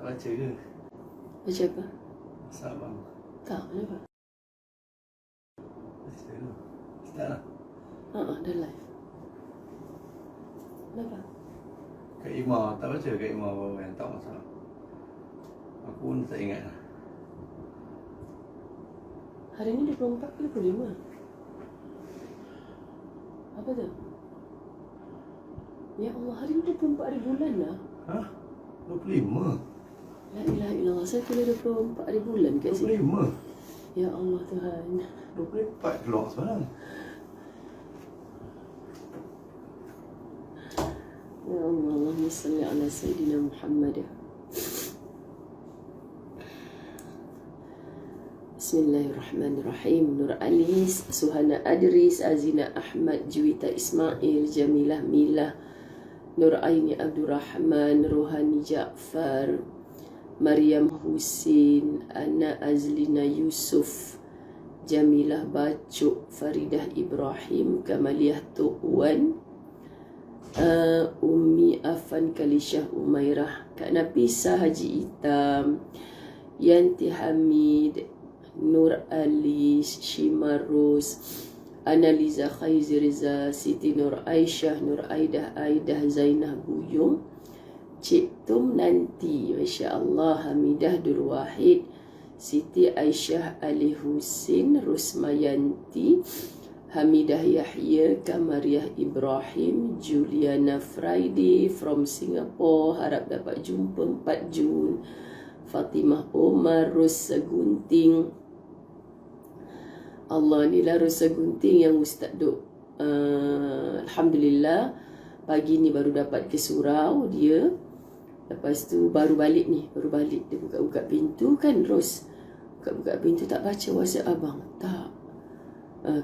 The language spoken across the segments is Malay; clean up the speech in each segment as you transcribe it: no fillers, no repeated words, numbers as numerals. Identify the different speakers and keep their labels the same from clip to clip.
Speaker 1: baca ke?
Speaker 2: Baca apa?
Speaker 1: Masak abang.
Speaker 2: Tak, kenapa?
Speaker 1: Baca tu. Start lah.
Speaker 2: Dah live. Kenapa?
Speaker 1: Kak Ima, tak baca Kak Ima apa yang tak masalah. Aku pun tak ingat lah.
Speaker 2: Hari ni 24 ke 25? Apa tu? Ya Allah, hari ni 24 hari bulan lah.
Speaker 1: Hah? 25?
Speaker 2: La ilaha illallah, saya tulis 24 hari bulan kat sini.
Speaker 1: 25?
Speaker 2: Ya Allah Tuhan.
Speaker 1: 24 keluar sekarang.
Speaker 2: Ya Allah, Allahumma salli ala Sayyidina Muhammad. Bismillahirrahmanirrahim. Nur Alis, Suhana Adris, Azina Ahmad, Juwita Ismail, Jamilah Milah, Nur Aini Abdurrahman, Rohani Ja'far, Maryam Husin, Ana Azlina Yusuf, Jamilah Bacuk, Faridah Ibrahim, Kamaliah Tuqwan, Ummi Afan Kalishah Umairah, Kak Nafisah Haji Itam, Yanti Hamid, Nur Alis, Shima Rose, Analiza Khaiziriza, Siti Nur Aisyah, Nur Aidah Zainah Buyung, Cik Tum Nanti, Masya Allah, Hamidah Dur Wahid, Siti Aisyah Ali Husin, Rusmayanti, Hamidah Yahya, Kamariah Ibrahim, Juliana Friday from Singapore, harap dapat jumpa 4 Jun, Fatimah Omar, Rosa Gunting. Allah, inilah Rosa Gunting yang Ustaz duk Alhamdulillah pagi ni baru dapat ke surau dia. Lepas tu baru balik ni, dia buka-buka pintu kan, Ros buka-buka pintu, tak baca WhatsApp abang. Tak.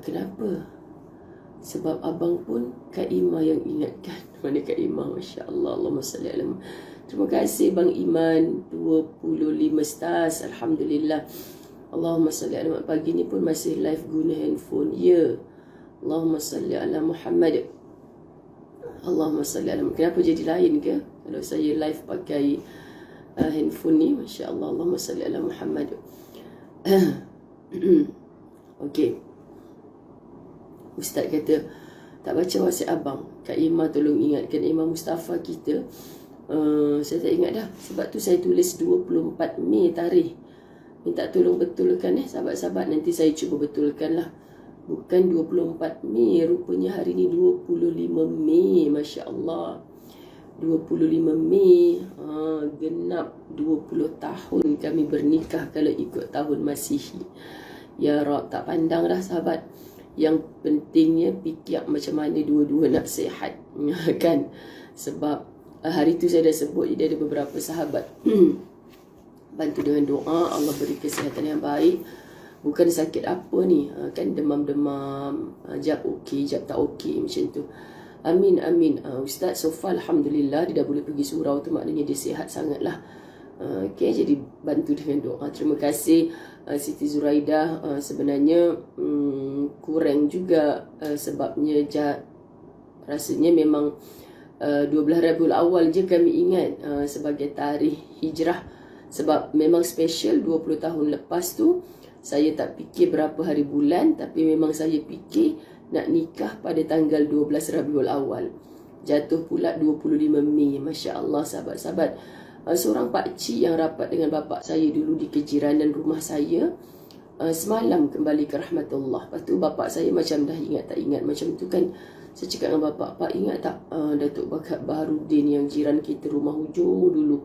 Speaker 2: Kenapa? Sebab abang pun Kak Ima yang ingatkan. Mana Kak Ima, Masya Allah, Allahumma salli ala Muhammad. Terima kasih Bang Iman, 25 stars, Alhamdulillah. Allahumma salli ala Muhammad. Pagi ni pun masih live guna handphone. Ya. Allahumma salli ala Muhammad. Allahumma salli ala Muhammad. Kenapa jadi lain ke kalau saya live pakai handphone ni? Masya Allah, Allahumma salli ala Muhammad. Okey. Ustaz kata tak baca WhatsApp abang. Kak Ima tolong ingatkan Imam Mustafa kita. Saya tak ingat dah. Sebab tu saya tulis 24 Mei tarikh. Minta tolong betulkan sahabat-sahabat. Nanti saya cuba betulkan lah. Bukan 24 Mei. Rupanya hari ni 25 Mei. Masya Allah. 25 Mei. Genap 20 tahun kami bernikah kalau ikut tahun Masihi. Ya Rab, tak pandang dah sahabat. Yang pentingnya fikir macam mana dua-dua nak sihat. Kan? Sebab hari tu saya dah sebut, dia ada beberapa sahabat bantu dengan doa, Allah beri kesihatan yang baik. Bukan sakit apa ni, kan demam-demam, jap okey, jap tak okey, macam tu. Amin, amin. Ustaz so far Alhamdulillah dia dah boleh pergi surau tu, maknanya dia sihat sangat lah. Okay, jadi bantu dengan doa. Terima kasih Siti Zuraidah. Sebenarnya kurang juga sebabnya rasanya memang 12 Rabiul Awal je kami ingat sebagai tarikh hijrah. Sebab memang special 20 tahun lepas tu saya tak fikir berapa hari bulan, tapi memang saya fikir nak nikah pada tanggal 12 Rabiul Awal. Jatuh pula 25 Mei. Masya Allah sahabat-sahabat. Seorang pakcik yang rapat dengan bapak saya dulu di kejiranan rumah saya, semalam kembali ke rahmatullah. Lepas tu bapak saya macam dah ingat tak ingat macam tu kan. Saya cakap dengan bapak, Pak ingat tak Datuk Bakat Baharudin yang jiran kita rumah hujung dulu,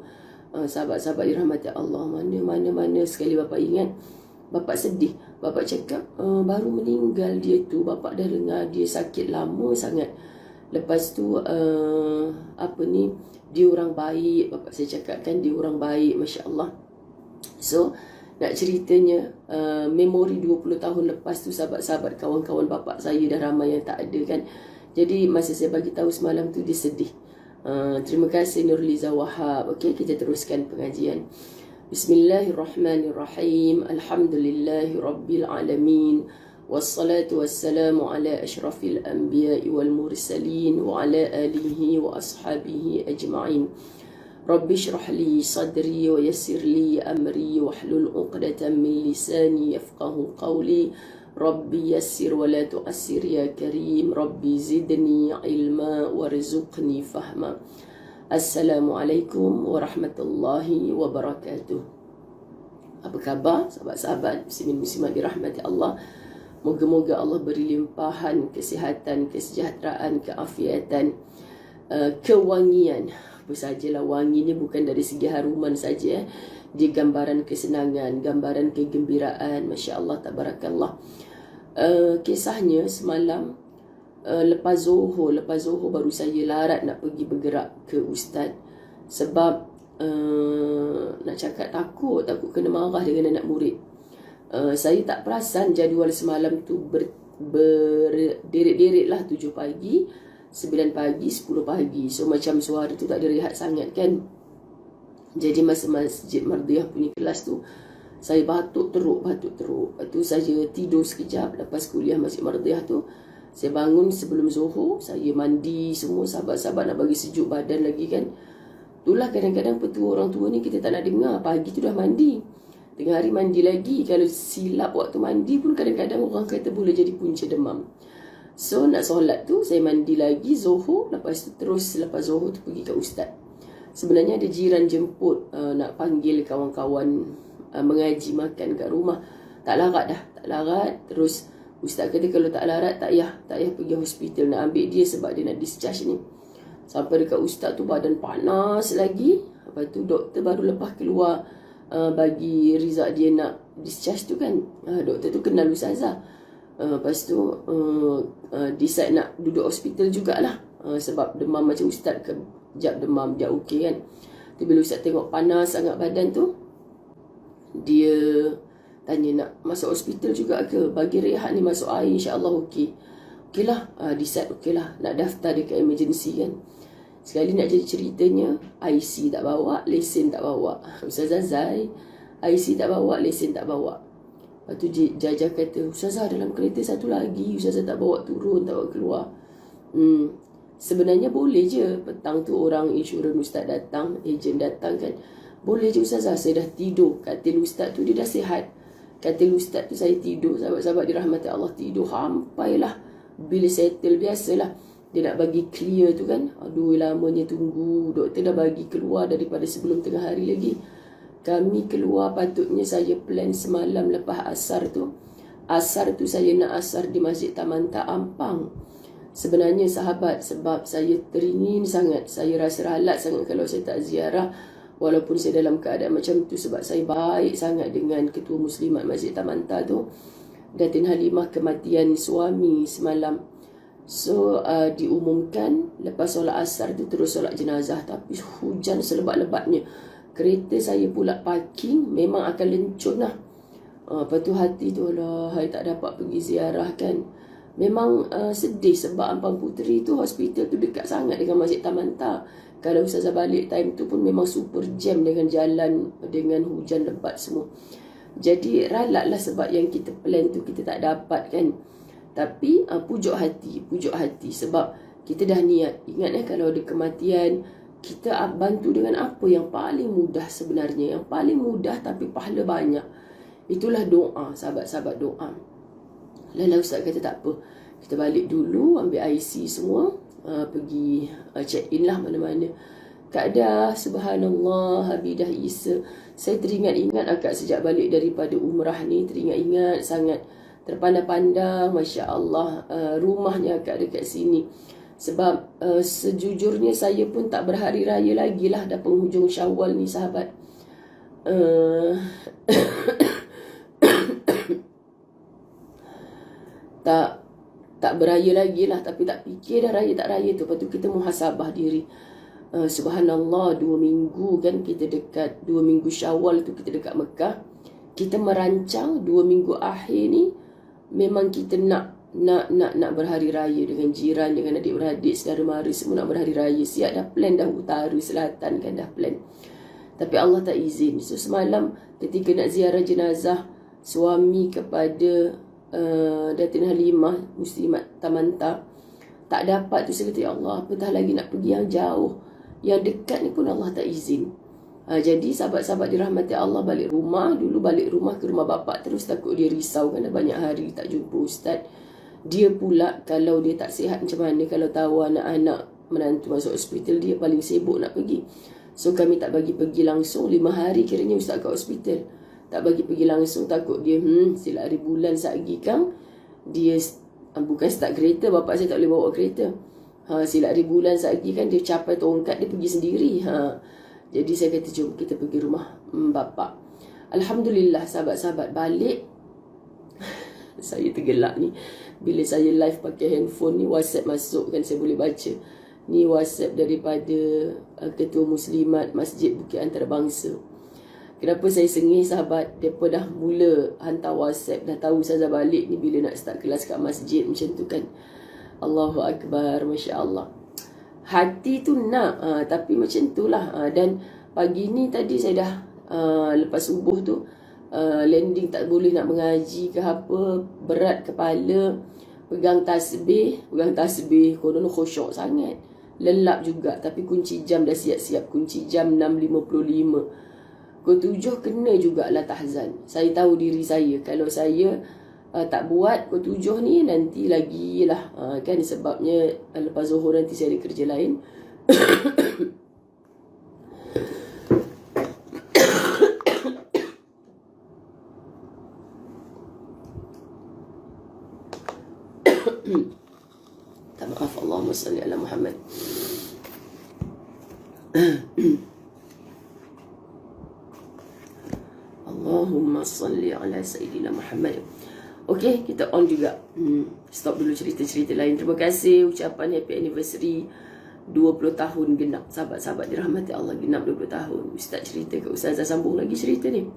Speaker 2: sahabat-sahabat dirahmati Allah, mana sekali bapak ingat. Bapak sedih. Bapak cakap baru meninggal dia tu. Bapak dah dengar dia sakit lama sangat. Lepas tu dia orang baik. Bapak saya cakap kan dia orang baik, Masya Allah. So nak ceritanya memori 20 tahun lepas tu, sahabat-sahabat, kawan-kawan bapak saya dah ramai yang tak ada kan. Jadi masa saya bagi tahu semalam tu dia sedih. Terima kasih Nurliza Wahab. Okey, kita teruskan pengajian. Bismillahirrahmanirrahim. Alhamdulillahi Rabbil Alamin. Wassalatu wassalamu ala ashrafil anbiya'i wal mursalin wa ala alihi wa ashabihi ajma'in. Rabbi shrah li sadri wa yassir li amri wahlul 'uqdatam min lisani yafqahu qawli. Rabbi yassir wa la tu'assir ya karim. Rabbi zidni ilma warzuqni fahma. Assalamualaikum warahmatullahi wabarakatuh. Apa khabar sahabat-sahabat muslimin muslimat dirahmati Allah? Moga-moga Allah beri limpahan kesihatan, kesejahteraan, keafiatan, kewangian. Apa sajalah wangi ni bukan dari segi haruman saja. Dia gambaran kesenangan, gambaran kegembiraan. Masya Allah, tabarakallah. Kisahnya semalam lepas Zuhur baru saya larat nak pergi bergerak ke ustaz. Sebab nak cakap takut kena marah dengan anak murid. Saya tak perasan jadual semalam tu berderet-deret lah 7 pagi, 9 pagi, 10 pagi. So macam suara tu tak ada rehat sangat kan. Jadi masa Masjid Mardiah punya kelas tu, saya batuk teruk. Lepas tu saya tidur sekejap. Lepas kuliah Masjid Mardiah tu, saya bangun sebelum Zuhur. Saya mandi semua, sahabat-sahabat nak bagi sejuk badan lagi kan. Itulah kadang-kadang petua orang tua ni kita tak nak dengar. Pagi tu dah mandi, tengah hari mandi lagi. Kalau silap waktu mandi pun kadang-kadang orang kata boleh jadi punca demam. So nak solat tu saya mandi lagi Zuhur. Lepas tu terus lepas Zuhur tu pergi ke ustaz. Sebenarnya ada jiran jemput, nak panggil kawan-kawan mengaji makan kat rumah. Tak larat. Terus ustaz kata kalau tak larat tak payah pergi hospital, nak ambil dia sebab dia nak discharge ni. Sampai dekat ustaz tu badan panas lagi. Lepas tu doktor baru lepas keluar bagi result dia nak discharge tu kan. Doktor tu kenal ustazah. Lepas tu decide nak duduk hospital jugalah. Sebab demam macam ustaz kejap demam, kejap okey kan. Tapi bila ustaz tengok panas sangat badan tu, dia tanya nak masuk hospital juga ke, bagi rehat ni, masuk air insyaAllah okey. Okeylah, decide okeylah nak daftar dekat emergency kan. Sekali nak jadi ceritanya, IC tak bawa, lesen tak bawa. Ustazah Zai, IC tak bawa, lesen tak bawa. Lepas tu Jajah kata, Ustazah dalam kereta satu lagi, Ustazah tak bawa turun, tak bawa keluar. Sebenarnya boleh je. Petang tu orang insurans ustaz datang, ejen datang kan. Boleh je Ustazah, saya dah tidur. Katil ustaz tu dia dah sihat. Katil ustaz tu saya tidur. Sahabat-sahabat dirahmati Allah, tidur sampailah bila settle. Biasalah dia nak bagi clear tu kan. Aduh lamanya tunggu. Doktor dah bagi keluar daripada sebelum tengah hari lagi. Kami keluar, patutnya saya plan semalam lepas asar tu. Asar tu saya nak asar di Masjid Tamanta Ampang. Sebenarnya sahabat, sebab saya teringin sangat, saya rasa ralat sangat kalau saya tak ziarah. Walaupun saya dalam keadaan macam tu, sebab saya baik sangat dengan Ketua Muslimat Masjid Tamanta tu, Datin Halimah, kematian suami semalam. So diumumkan lepas solat asar tu terus solat jenazah. Tapi hujan selebat-lebatnya. Kereta saya pula parking, memang akan lencun lah. Lepas tu hati tu, alah, saya tak dapat pergi ziarah kan. Memang sedih sebab Ampang Puteri tu hospital tu dekat sangat dengan Masjid Tamanta. Kalau Ustazah balik time tu pun memang super jam dengan jalan, dengan hujan lebat semua. Jadi ralat lah sebab yang kita plan tu kita tak dapat kan. Tapi pujuk hati sebab kita dah niat. Ingat kalau ada kematian, kita bantu dengan apa yang paling mudah sebenarnya. Yang paling mudah tapi pahala banyak. Itulah doa, sahabat-sahabat, doa. Lala ustaz kata tak apa, kita balik dulu, ambil IC semua, pergi check in lah mana-mana. Kak Dah, subhanallah, Habidah Isa. Saya teringat-ingat akak sejak balik daripada umrah ni, teringat-ingat sangat. Terpandang-pandang, Masya Allah, rumahnya akak dekat sini. Sebab sejujurnya saya pun tak berhari raya lagi lah, dah penghujung Syawal ni sahabat. Tak beraya lagi lah. Tapi tak fikir dah raya tak raya tu. Lepas tu kita muhasabah diri. Subhanallah, 2 minggu kan kita dekat, 2 minggu Syawal tu kita dekat Mekah. Kita merancang 2 minggu akhir ni memang kita nak berhari raya dengan jiran, dengan adik-beradik, saudara mara semua nak berhari raya. Siap dah plan dah, utara selatan kan dah plan. Tapi Allah tak izin. So semalam ketika nak ziarah jenazah suami kepada Datin Halimah Muslimat Tamanta, tak dapat tu. Saya kata, ya Allah, apatah lagi nak pergi yang jauh. Yang dekat ni pun Allah tak izin. Jadi sahabat-sahabat dirahmati Allah balik rumah. Dulu balik rumah ke rumah bapak terus, takut dia risau kerana banyak hari tak jumpa ustaz. Dia pula kalau dia tak sihat macam mana, kalau tahu anak-anak menantu masuk hospital, dia paling sibuk nak pergi. So kami tak bagi pergi langsung. 5 hari kiranya ustaz kat hospital, tak bagi pergi langsung, takut dia silap hari bulan satgi kang dia bukan start kereta, bapak saya tak boleh bawa kereta. Silap hari bulan satgi kan dia capai tongkat, dia pergi sendiri. Jadi saya kata jom kita pergi rumah bapak. Alhamdulillah sahabat-sahabat balik. Saya tergelak ni bila saya live pakai handphone ni, WhatsApp masuk kan, saya boleh baca. Ni WhatsApp daripada Ketua Muslimat Masjid Bukit Antarabangsa. Kenapa saya sengih sahabat? Mereka dah mula hantar WhatsApp, dah tahu Ustazah balik ni bila nak start kelas kat masjid macam tu kan. Allahu Akbar, Masya Allah. Hati tu nak, tapi macam tu lah. Dan pagi ni tadi saya dah lepas subuh tu landing, tak boleh nak mengaji ke apa, berat kepala, pegang tasbih, konon khusyuk sangat, lelap juga. Tapi kunci jam dah siap-siap, kunci jam 6.55. Pukul 7 kena jugalah tahzan. Saya tahu diri saya, kalau saya tak buat pukul 7 ni, nanti lagi lah kan, sebabnya lepas zuhur nanti saya ada kerja lain. Maaf, Allahumma salli ala Muhammad. Allahumma salli ala Sayyidina Muhammad. Okey, kita on juga. Stop dulu cerita-cerita lain. Terima kasih ucapan happy anniversary 20 tahun genap. Sahabat-sahabat dirahmati Allah, genap 20 tahun. Ustaz cerita ke Ustazah, sambung lagi cerita ni.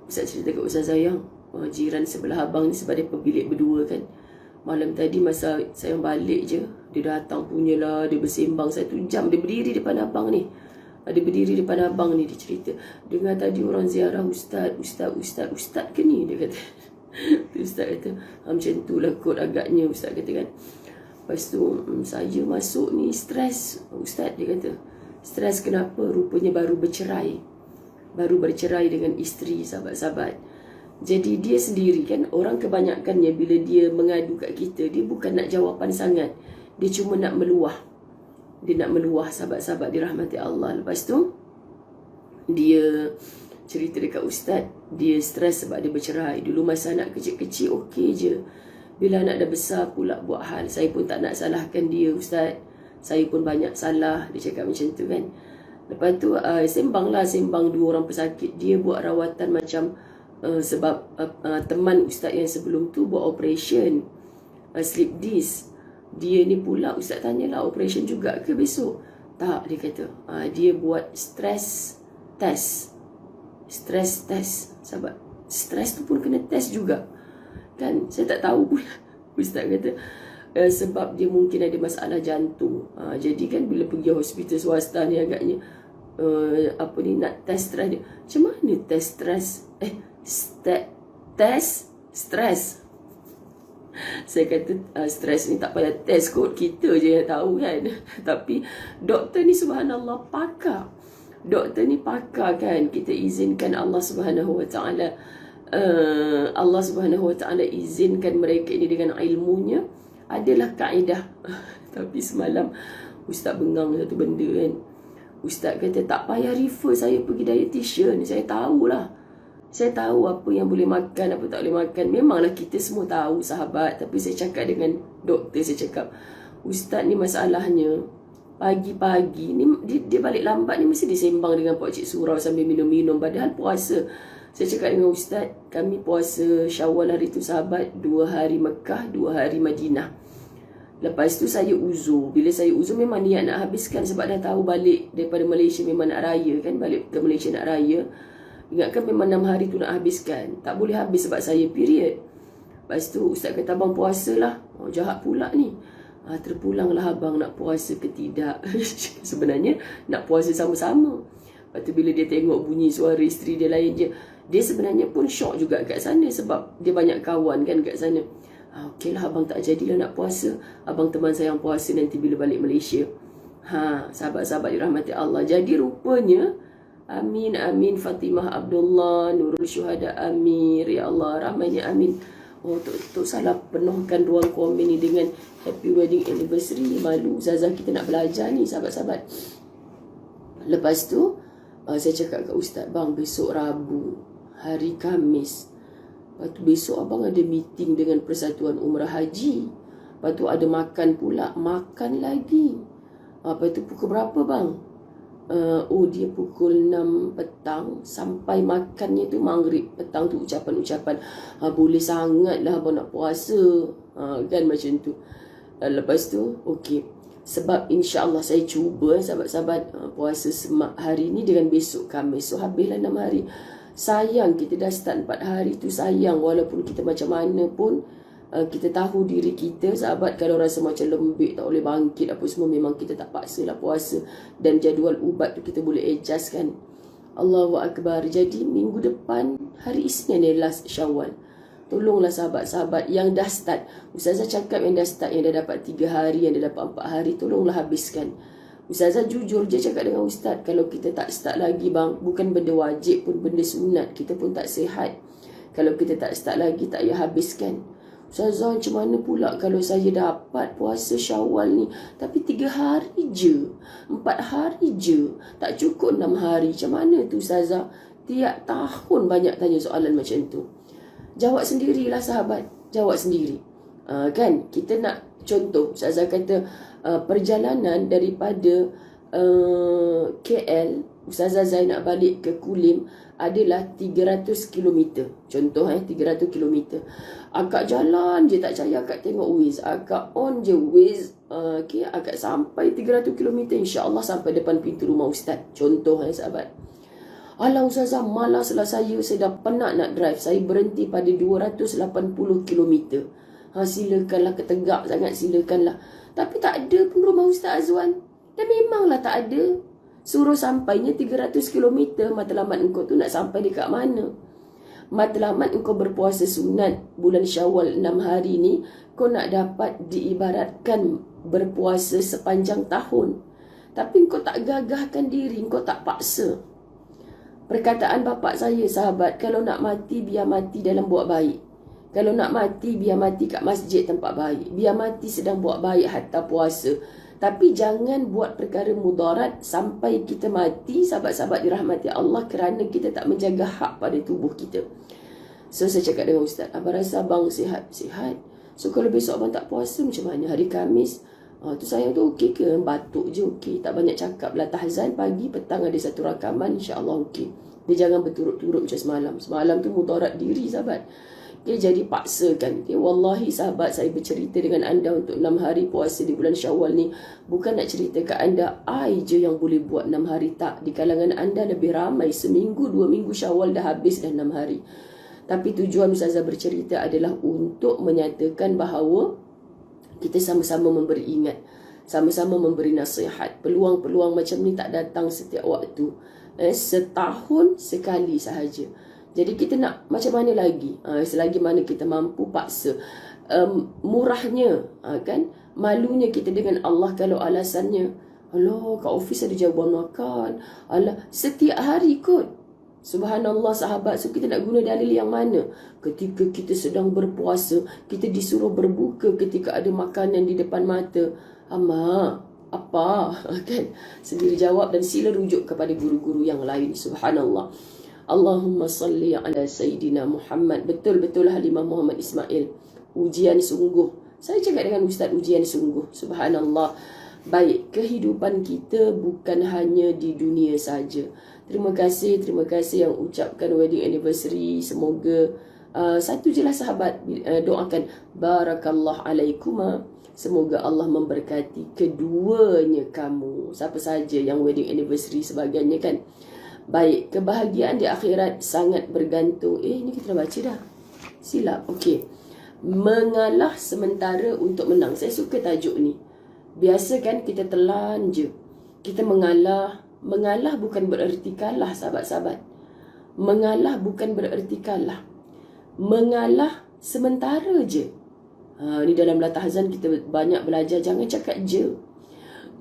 Speaker 2: Ustaz cerita ke Ustazah yang jiran sebelah abang ni sebab dia berbilik berdua kan. Malam tadi masa saya balik je, dia datang punyalah, dia bersembang 1 jam. Dia berdiri depan abang ni. Dia berdiri depan abang ni, dia cerita. Dengar tadi orang ziarah ustaz ke ni? Dia kata. Ustaz kata, macam tu lah kot agaknya, Ustaz kata kan. Lepas tu, saya masuk ni stres, Ustaz, dia kata. Stres kenapa? Rupanya baru bercerai. Baru bercerai dengan isteri, sahabat-sahabat. Jadi dia sendiri kan, orang kebanyakannya bila dia mengadu kat kita, dia bukan nak jawapan sangat. Dia cuma nak meluah. Dia nak meluah, sahabat-sahabat dirahmati Allah. Lepas tu, dia cerita dekat Ustaz, dia stres sebab dia bercerai. Dulu masa anak kecil-kecil okey je. Bila anak dah besar pula buat hal. Saya pun tak nak salahkan dia, Ustaz. Saya pun banyak salah. Dia cakap macam tu kan. Lepas tu sembang 2 orang pesakit. Dia buat rawatan macam sebab teman Ustaz yang sebelum tu buat operation sleep disc. Dia ni pula Ustaz tanyalah, operation juga ke besok? Tak, dia kata dia buat stress test. Stress test, sahabat. Stress tu pun kena test juga kan. Saya tak tahu pula. Ustaz kata sebab dia mungkin ada masalah jantung. Jadi kan bila pergi hospital swasta ni agaknya nak test stress dia. Macam mana test stress? Test stress. Saya kata stres ni tak payah test kot, kita je yang tahu kan. Tapi doktor ni subhanallah pakar. Doktor ni pakar kan. Kita izinkan Allah Subhanahu Wa Taala, Allah Subhanahu Wa Taala izinkan mereka ini dengan ilmunya. Adalah kaedah. Tapi semalam Ustaz bengang satu benda kan. Ustaz kata tak payah refer saya pergi dietitian. Saya tahulah. Saya tahu apa yang boleh makan, apa tak boleh makan. Memanglah kita semua tahu, sahabat. Tapi saya cakap dengan doktor, saya cakap, Ustaz ni masalahnya pagi-pagi ni dia balik lambat ni mesti disembang dengan Pak Cik Surau sambil minum-minum, padahal puasa. Saya cakap dengan Ustaz, kami puasa Syawal hari tu sahabat, 2 hari Mekah, 2 hari Madinah. Lepas tu saya uzur. Bila saya uzur memang niat nak habiskan sebab dah tahu balik daripada Malaysia memang nak raya kan, balik ke Malaysia nak raya. Ingatkan memang 6 hari tu nak habiskan. Tak boleh habis sebab saya period. Lepas tu Ustaz kata abang puasa lah. Jahat pula ni. Terpulanglah abang nak puasa ke tidak. Sebenarnya nak puasa sama-sama. Lepas tu bila dia tengok bunyi suara isteri dia lain je, dia sebenarnya pun syok juga kat sana sebab dia banyak kawan kan kat sana. Okey lah abang tak jadilah nak puasa. Abang teman saya yang puasa nanti bila balik Malaysia. Sahabat-sahabat dirahmati Allah. Jadi rupanya amin, amin. Fatimah Abdullah, Nurul Syuhada Amir, ya Allah, ramainya amin. Tok salah penuhkan ruang komen ni dengan happy wedding anniversary. Malu Zazah, kita nak belajar ni sahabat-sahabat. Lepas tu saya cakap kat Ustaz, bang, besok Rabu, hari Khamis, lepas tu besok abang ada meeting dengan Persatuan Umrah Haji. Lepas tu ada makan pula, makan lagi. Lepas tu pukul berapa bang? Dia pukul 6 petang. Sampai makannya tu maghrib petang tu ucapan-ucapan. Boleh sangat lah abang nak puasa. Kan macam tu. Lepas tu, okey. Sebab insya-Allah saya cuba sahabat-sahabat puasa hari ni dengan besok Khamis. So habislah 6 hari. Sayang kita dah start 4 hari tu, sayang. Walaupun kita macam mana pun, kita tahu diri kita sahabat, kalau rasa macam lembik, tak boleh bangkit apa semua, memang kita tak paksa lah puasa. Dan jadual ubat tu kita boleh adjust kan. Allahu Akbar. Jadi minggu depan hari Isnin ni last Syawal. Tolonglah sahabat-sahabat yang dah start. Ustazah cakap yang dah start, yang dah dapat 3 hari, yang dah dapat 4 hari, tolonglah habiskan. Ustazah jujur je cakap dengan Ustaz, kalau kita tak start lagi bang, bukan benda wajib pun, benda sunat, kita pun tak sihat. Kalau kita tak start lagi, tak payah habiskan. Ustazah, macam mana pula kalau saya dapat puasa Syawal ni, tapi 3 hari je, 4 hari je, tak cukup 6 hari, macam mana tu Ustazah? Tiap tahun banyak tanya soalan macam tu. Jawab sendirilah sahabat, jawab sendiri. Kan, kita nak contoh, Ustazah kata perjalanan daripada KL, Ustazah Zainab balik ke Kulim adalah 300 km. Contoh 300 km. Akak jalan je tak percaya, akak tengok Waze, akak on je Waze, akak sampai 300 km, insya-Allah sampai depan pintu rumah Ustaz. Contoh sahabat. Alah Ustazah, malaslah saya dah penat nak drive. Saya berhenti pada 280 km. Silakanlah, ketegak sangat, silakanlah. Tapi tak ada pun rumah Ustaz Azwan. Dan memanglah tak ada. Suruh sampainya 300 km. Matlamat engkau tu nak sampai dekat mana? Matlamat engkau berpuasa sunat bulan Syawal 6 hari ni, kau nak dapat diibaratkan berpuasa sepanjang tahun. Tapi engkau tak gagahkan diri, engkau tak paksa. Perkataan bapak saya sahabat, kalau nak mati biar mati dalam buat baik. Kalau nak mati biar mati kat masjid tempat baik. Biar mati sedang buat baik hatta puasa. Tapi jangan buat perkara mudarat sampai kita mati sahabat-sahabat dirahmati Allah, kerana kita tak menjaga hak pada tubuh kita. So saya cakap dengan Ustaz, abang rasa abang sihat? Sihat. So kalau besok abang tak puasa macam mana? Hari Khamis tu saya tu okey ke? Batuk je okey, tak banyak cakap lah. Tahzan pagi petang ada satu rakaman, insya-Allah okey. Dia jangan berturut-turut macam semalam. Semalam tu mudarat diri sahabat. Jadi paksakan. Wallahi sahabat, saya bercerita dengan anda untuk 6 hari puasa di bulan Syawal ni, bukan nak cerita ke anda I je yang boleh buat 6 hari, tak. Di kalangan anda lebih ramai, seminggu 2 minggu Syawal dah habis dah 6 hari. Tapi tujuan Ustazah bercerita adalah untuk menyatakan bahawa kita sama-sama memberi ingat, sama-sama memberi nasihat. Peluang-peluang macam ni tak datang setiap waktu. Setahun sekali sahaja. Jadi kita nak macam mana lagi? Selagi mana kita mampu, paksa. Murahnya, kan? Malunya kita dengan Allah kalau alasannya, alah, kat ofis ada jawapan makan. Alah, setiap hari kot. Subhanallah sahabat. So kita nak guna dalil yang mana? Ketika kita sedang berpuasa, kita disuruh berbuka ketika ada makanan di depan mata. Ama, apa? Kan? Sendiri jawab dan sila rujuk kepada guru-guru yang lain. Subhanallah. Allahumma salli ala Sayyidina Muhammad. Betul-betul Halimah Muhammad Ismail. Ujian sungguh. Saya cakap dengan Ustaz, ujian sungguh. Subhanallah. Baik, kehidupan kita bukan hanya di dunia saja. Terima kasih yang ucapkan wedding anniversary. Semoga satu je lah sahabat, doakan barakallah alaikuma. Semoga Allah memberkati keduanya kamu. Siapa saja yang wedding anniversary sebagainya kan. Baik, kebahagiaan di akhirat sangat bergantung. Ini kita dah baca dah. Silap. Okey. Mengalah sementara untuk menang. Saya suka tajuk ni. Biasa kan kita telan je. Kita mengalah. Mengalah bukan bererti kalah sahabat-sahabat. Mengalah bukan bererti kalah. Mengalah sementara je. Ni dalam latahzan kita banyak belajar. Jangan cakap je.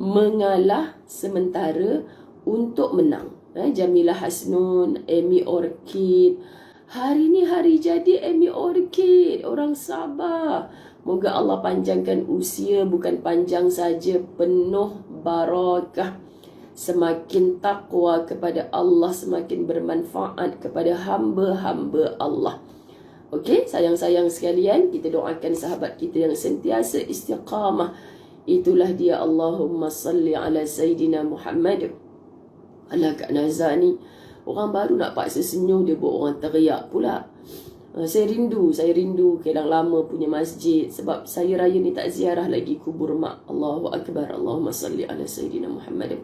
Speaker 2: mengalah sementara untuk menang. Jamilah Hasnun, Amy Orchid. Hari ni hari jadi Amy Orchid. Orang Sabah. Moga Allah panjangkan usia, bukan panjang saja, penuh barakah. Semakin takwa kepada Allah, semakin bermanfaat kepada hamba-hamba Allah. Okey, sayang-sayang sekalian, kita doakan sahabat kita yang sentiasa istiqamah. Itulah dia. Allahumma salli ala Sayyidina Muhammad. Alah Kak Nazar ni, orang baru nak paksa senyum, dia buat orang teriak pula. Saya rindu kadang lama punya masjid. Sebab saya raya ni tak ziarah lagi kubur mak. Allahu Akbar. Allahumma salli ala Sayyidina Muhammad.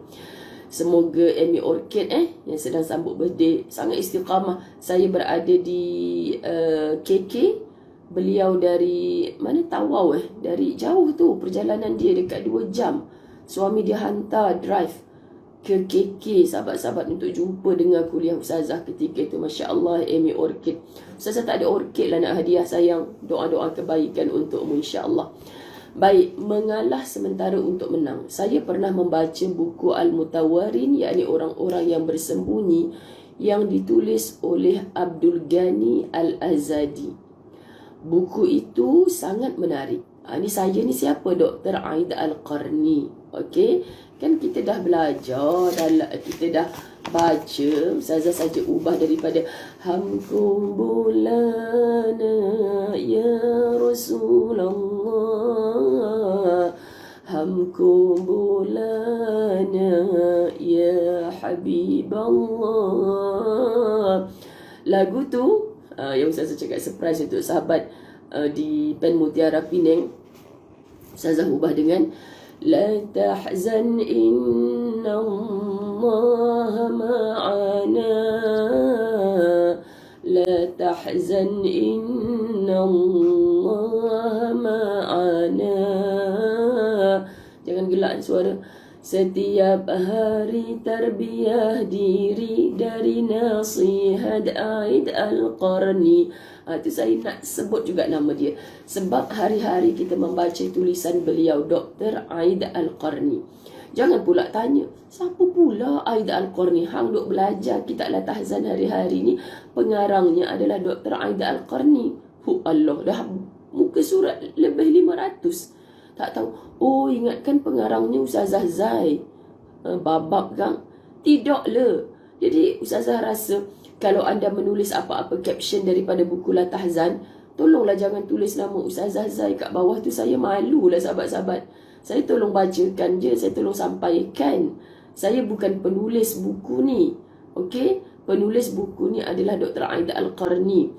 Speaker 2: Semoga Amy Orchid yang sedang sambut birthday sangat istiqamah. Saya berada di KK. Beliau dari mana, Tawau dari jauh tu, perjalanan dia dekat 2 jam. Suami dia hantar drive ke KK sahabat-sahabat untuk jumpa dengan kuliah Ustazah ketika itu. Masya Allah, Amy Orchid. Ustazah tak ada orchid lah nak hadiah sayang. Doa-doa kebaikan untukmu insya Allah. Baik, mengalah sementara untuk menang. Saya pernah membaca buku Al-Mutawarin, yakni orang-orang yang bersembunyi, yang ditulis oleh Abdul Ghani Al-Azadi. Buku itu sangat menarik. Ini saya ni siapa? Dr. Aida Al-Qarni. Okey, kan kita dah belajar, kita dah baca. Ustazah saja ubah daripada Hamkum bulana ya Rasulullah, Hamkum bulana ya Habiballah. Lagu tu yang Ustazah cakap surprise untuk sahabat di Pen Mutiara Penang. Ustazah ubah dengan La tahzan inna Allah ma'ana, La tahzan inna Allah ma'ana. Jangan gelak suara. Setiap hari tarbiyah diri dari nasihat Aid Al-Qarni. Itu saya nak sebut juga nama dia, sebab hari-hari kita membaca tulisan beliau, Dr. Aid Al-Qarni. Jangan pula tanya, siapa pula Aid Al-Qarni? Hang duk belajar kitab La Tahzan hari-hari ni, pengarangnya adalah Dr. Aid Al-Qarni. Allah, dah muka surat lebih 500. Tak tahu. Oh, ingatkan pengarangnya Ustazah Zai. Babak kan? Tidaklah. Jadi Ustazah rasa kalau anda menulis apa-apa caption daripada buku La Tahzan, tolonglah jangan tulis nama Ustazah Zai kat bawah tu. Saya malulah sahabat-sahabat. Saya tolong bacakan je, saya tolong sampaikan. Saya bukan penulis buku ni. Okey? Penulis buku ni adalah Dr. Aida Al-Qarni.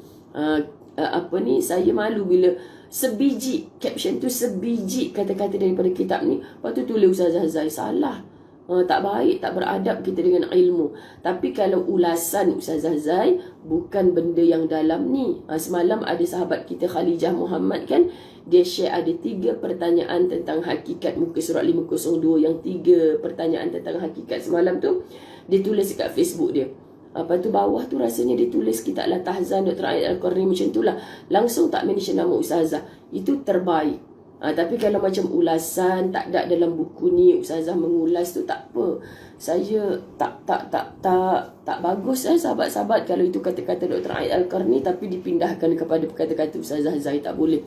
Speaker 2: Saya malu bila sebiji caption tu, sebiji kata-kata daripada kitab ni, lepas tu tulis Ustazah Zai. Salah. Tak baik, tak beradab kita dengan ilmu. Tapi kalau ulasan Ustazah Zai, bukan benda yang dalam ni. Semalam ada sahabat kita Khalijah Muhammad kan, dia share ada 3 pertanyaan tentang hakikat, muka surat 502, yang 3 pertanyaan tentang hakikat semalam tu dia tulis dekat Facebook dia. Lepas tu bawah tu rasanya dia tulis kitab La Tahzan Dr. Aid Al-Qarni, macam tu lah. Langsung tak mention nama Ustazah. Itu terbaik. Tapi kalau macam ulasan tak ada dalam buku ni, Ustazah mengulas tu, tak apa. Saya tak bagus sahabat-sahabat kalau itu kata-kata Dr. Aid Al-Qarni tapi dipindahkan kepada kata-kata Ustazah Zai, tak boleh.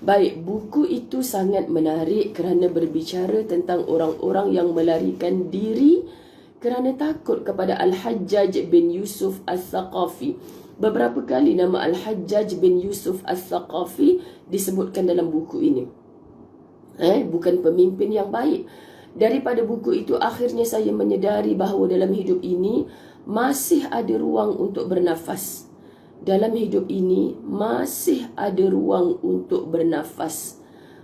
Speaker 2: Baik, buku itu sangat menarik kerana berbicara tentang orang-orang yang melarikan diri kerana takut kepada Al-Hajjaj bin Yusuf Al-Thaqafi. Beberapa kali nama Al-Hajjaj bin Yusuf Al-Thaqafi disebutkan dalam buku ini. Bukan pemimpin yang baik. Daripada buku itu akhirnya saya menyedari bahawa dalam hidup ini masih ada ruang untuk bernafas. Dalam hidup ini masih ada ruang untuk bernafas.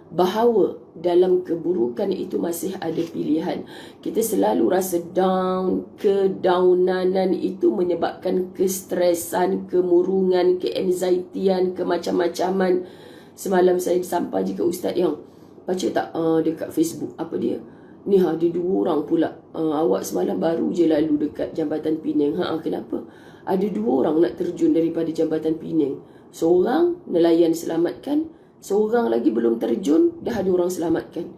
Speaker 2: Bahawa dalam keburukan itu masih ada pilihan. Kita selalu rasa down, kedownanan itu menyebabkan kestresan, kemurungan, keanxietyan, kemacam-macaman. Semalam saya sampai ke ustaz yang baca tak dekat Facebook, apa dia? Ni ada 2 orang pula. Awak semalam baru je lalu dekat Jambatan Penang. Kenapa? Ada 2 orang nak terjun daripada Jambatan Penang. Seorang nelayan selamatkan, seorang lagi belum terjun, dah ada orang selamatkan.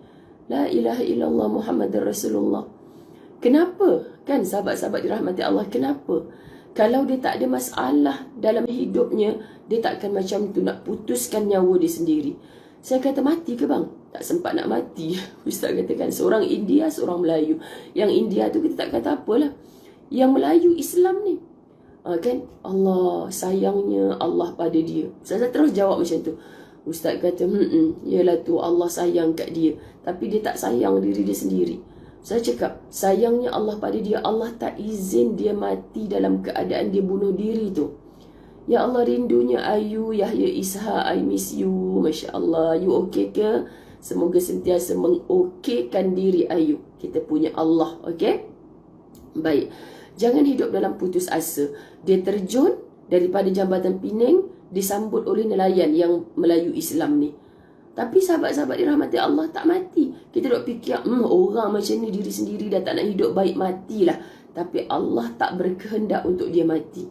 Speaker 2: La ilaha illallah Muhammadur Rasulullah. Kenapa? Kan sahabat-sahabat dirahmati Allah, kenapa? Kalau dia tak ada masalah dalam hidupnya, dia takkan macam tu nak putuskan nyawa dia sendiri. Saya kata, mati ke bang? Tak sempat nak mati. Ustaz katakan, seorang India, seorang Melayu. Yang India tu kita tak kata apalah. Yang Melayu Islam ni, kan Allah sayangnya Allah pada dia. Saya terus jawab macam tu. Ustaz kata, yelah tu Allah sayang kat dia, tapi dia tak sayang diri dia sendiri. Saya cakap, sayangnya Allah pada dia, Allah tak izin dia mati dalam keadaan dia bunuh diri tu. Ya Allah, rindunya Ayu, Yahya Ishak, I miss you. Masya Allah, you okay ke? Semoga sentiasa mengokeykan diri Ayu. Kita punya Allah, okay? Baik, jangan hidup dalam putus asa. Dia terjun daripada Jambatan Pening, disambut oleh nelayan yang Melayu Islam ni. Tapi sahabat-sahabat dirahmati Allah, tak mati. Kita duk fikir, orang macam ni diri sendiri dah tak nak hidup, baik matilah. Tapi Allah tak berkehendak untuk dia mati.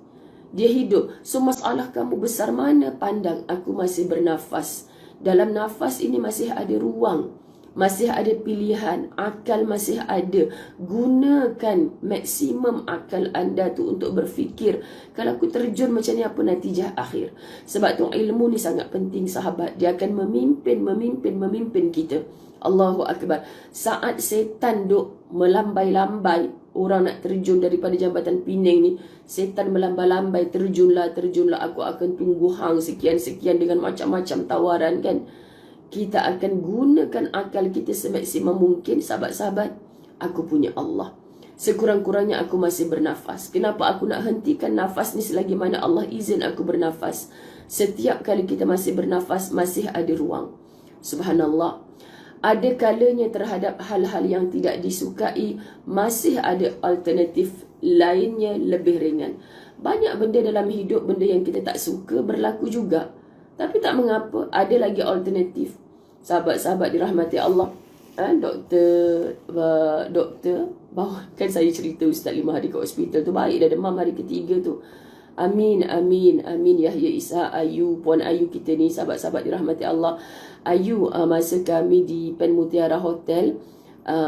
Speaker 2: Dia hidup. So masalah kamu besar mana? Pandang, aku masih bernafas. Dalam nafas ini masih ada ruang, masih ada pilihan, akal masih ada. Gunakan maksimum akal anda tu untuk berfikir, kalau aku terjun macam ni, apa natijah akhir. Sebab tu ilmu ni sangat penting sahabat. Dia akan memimpin kita. Allahu Akbar. Saat setan duk melambai-lambai orang nak terjun daripada Jambatan Pening ni, setan melambai-lambai, terjunlah, aku akan tunggu hang sekian-sekian dengan macam-macam tawaran kan. Kita akan gunakan akal kita semaksimum mungkin. Sahabat-sahabat, aku punya Allah. Sekurang-kurangnya aku masih bernafas. Kenapa aku nak hentikan nafas ni selagi mana Allah izin aku bernafas? Setiap kali kita masih bernafas, masih ada ruang. Subhanallah. Ada kalanya terhadap hal-hal yang tidak disukai, masih ada alternatif lainnya lebih ringan. Banyak benda dalam hidup, benda yang kita tak suka berlaku juga. Tapi tak mengapa, ada lagi alternatif. Sahabat-sahabat dirahmati Allah, doktor bawa kan saya cerita Ustaz 5 hari kat hospital tu, baik dah demam hari ketiga tu. Amin Yahya Ishak, Ayu, Puan Ayu kita ni, sahabat-sahabat dirahmati Allah. Ayu, masa kami di Pen Mutiara Hotel,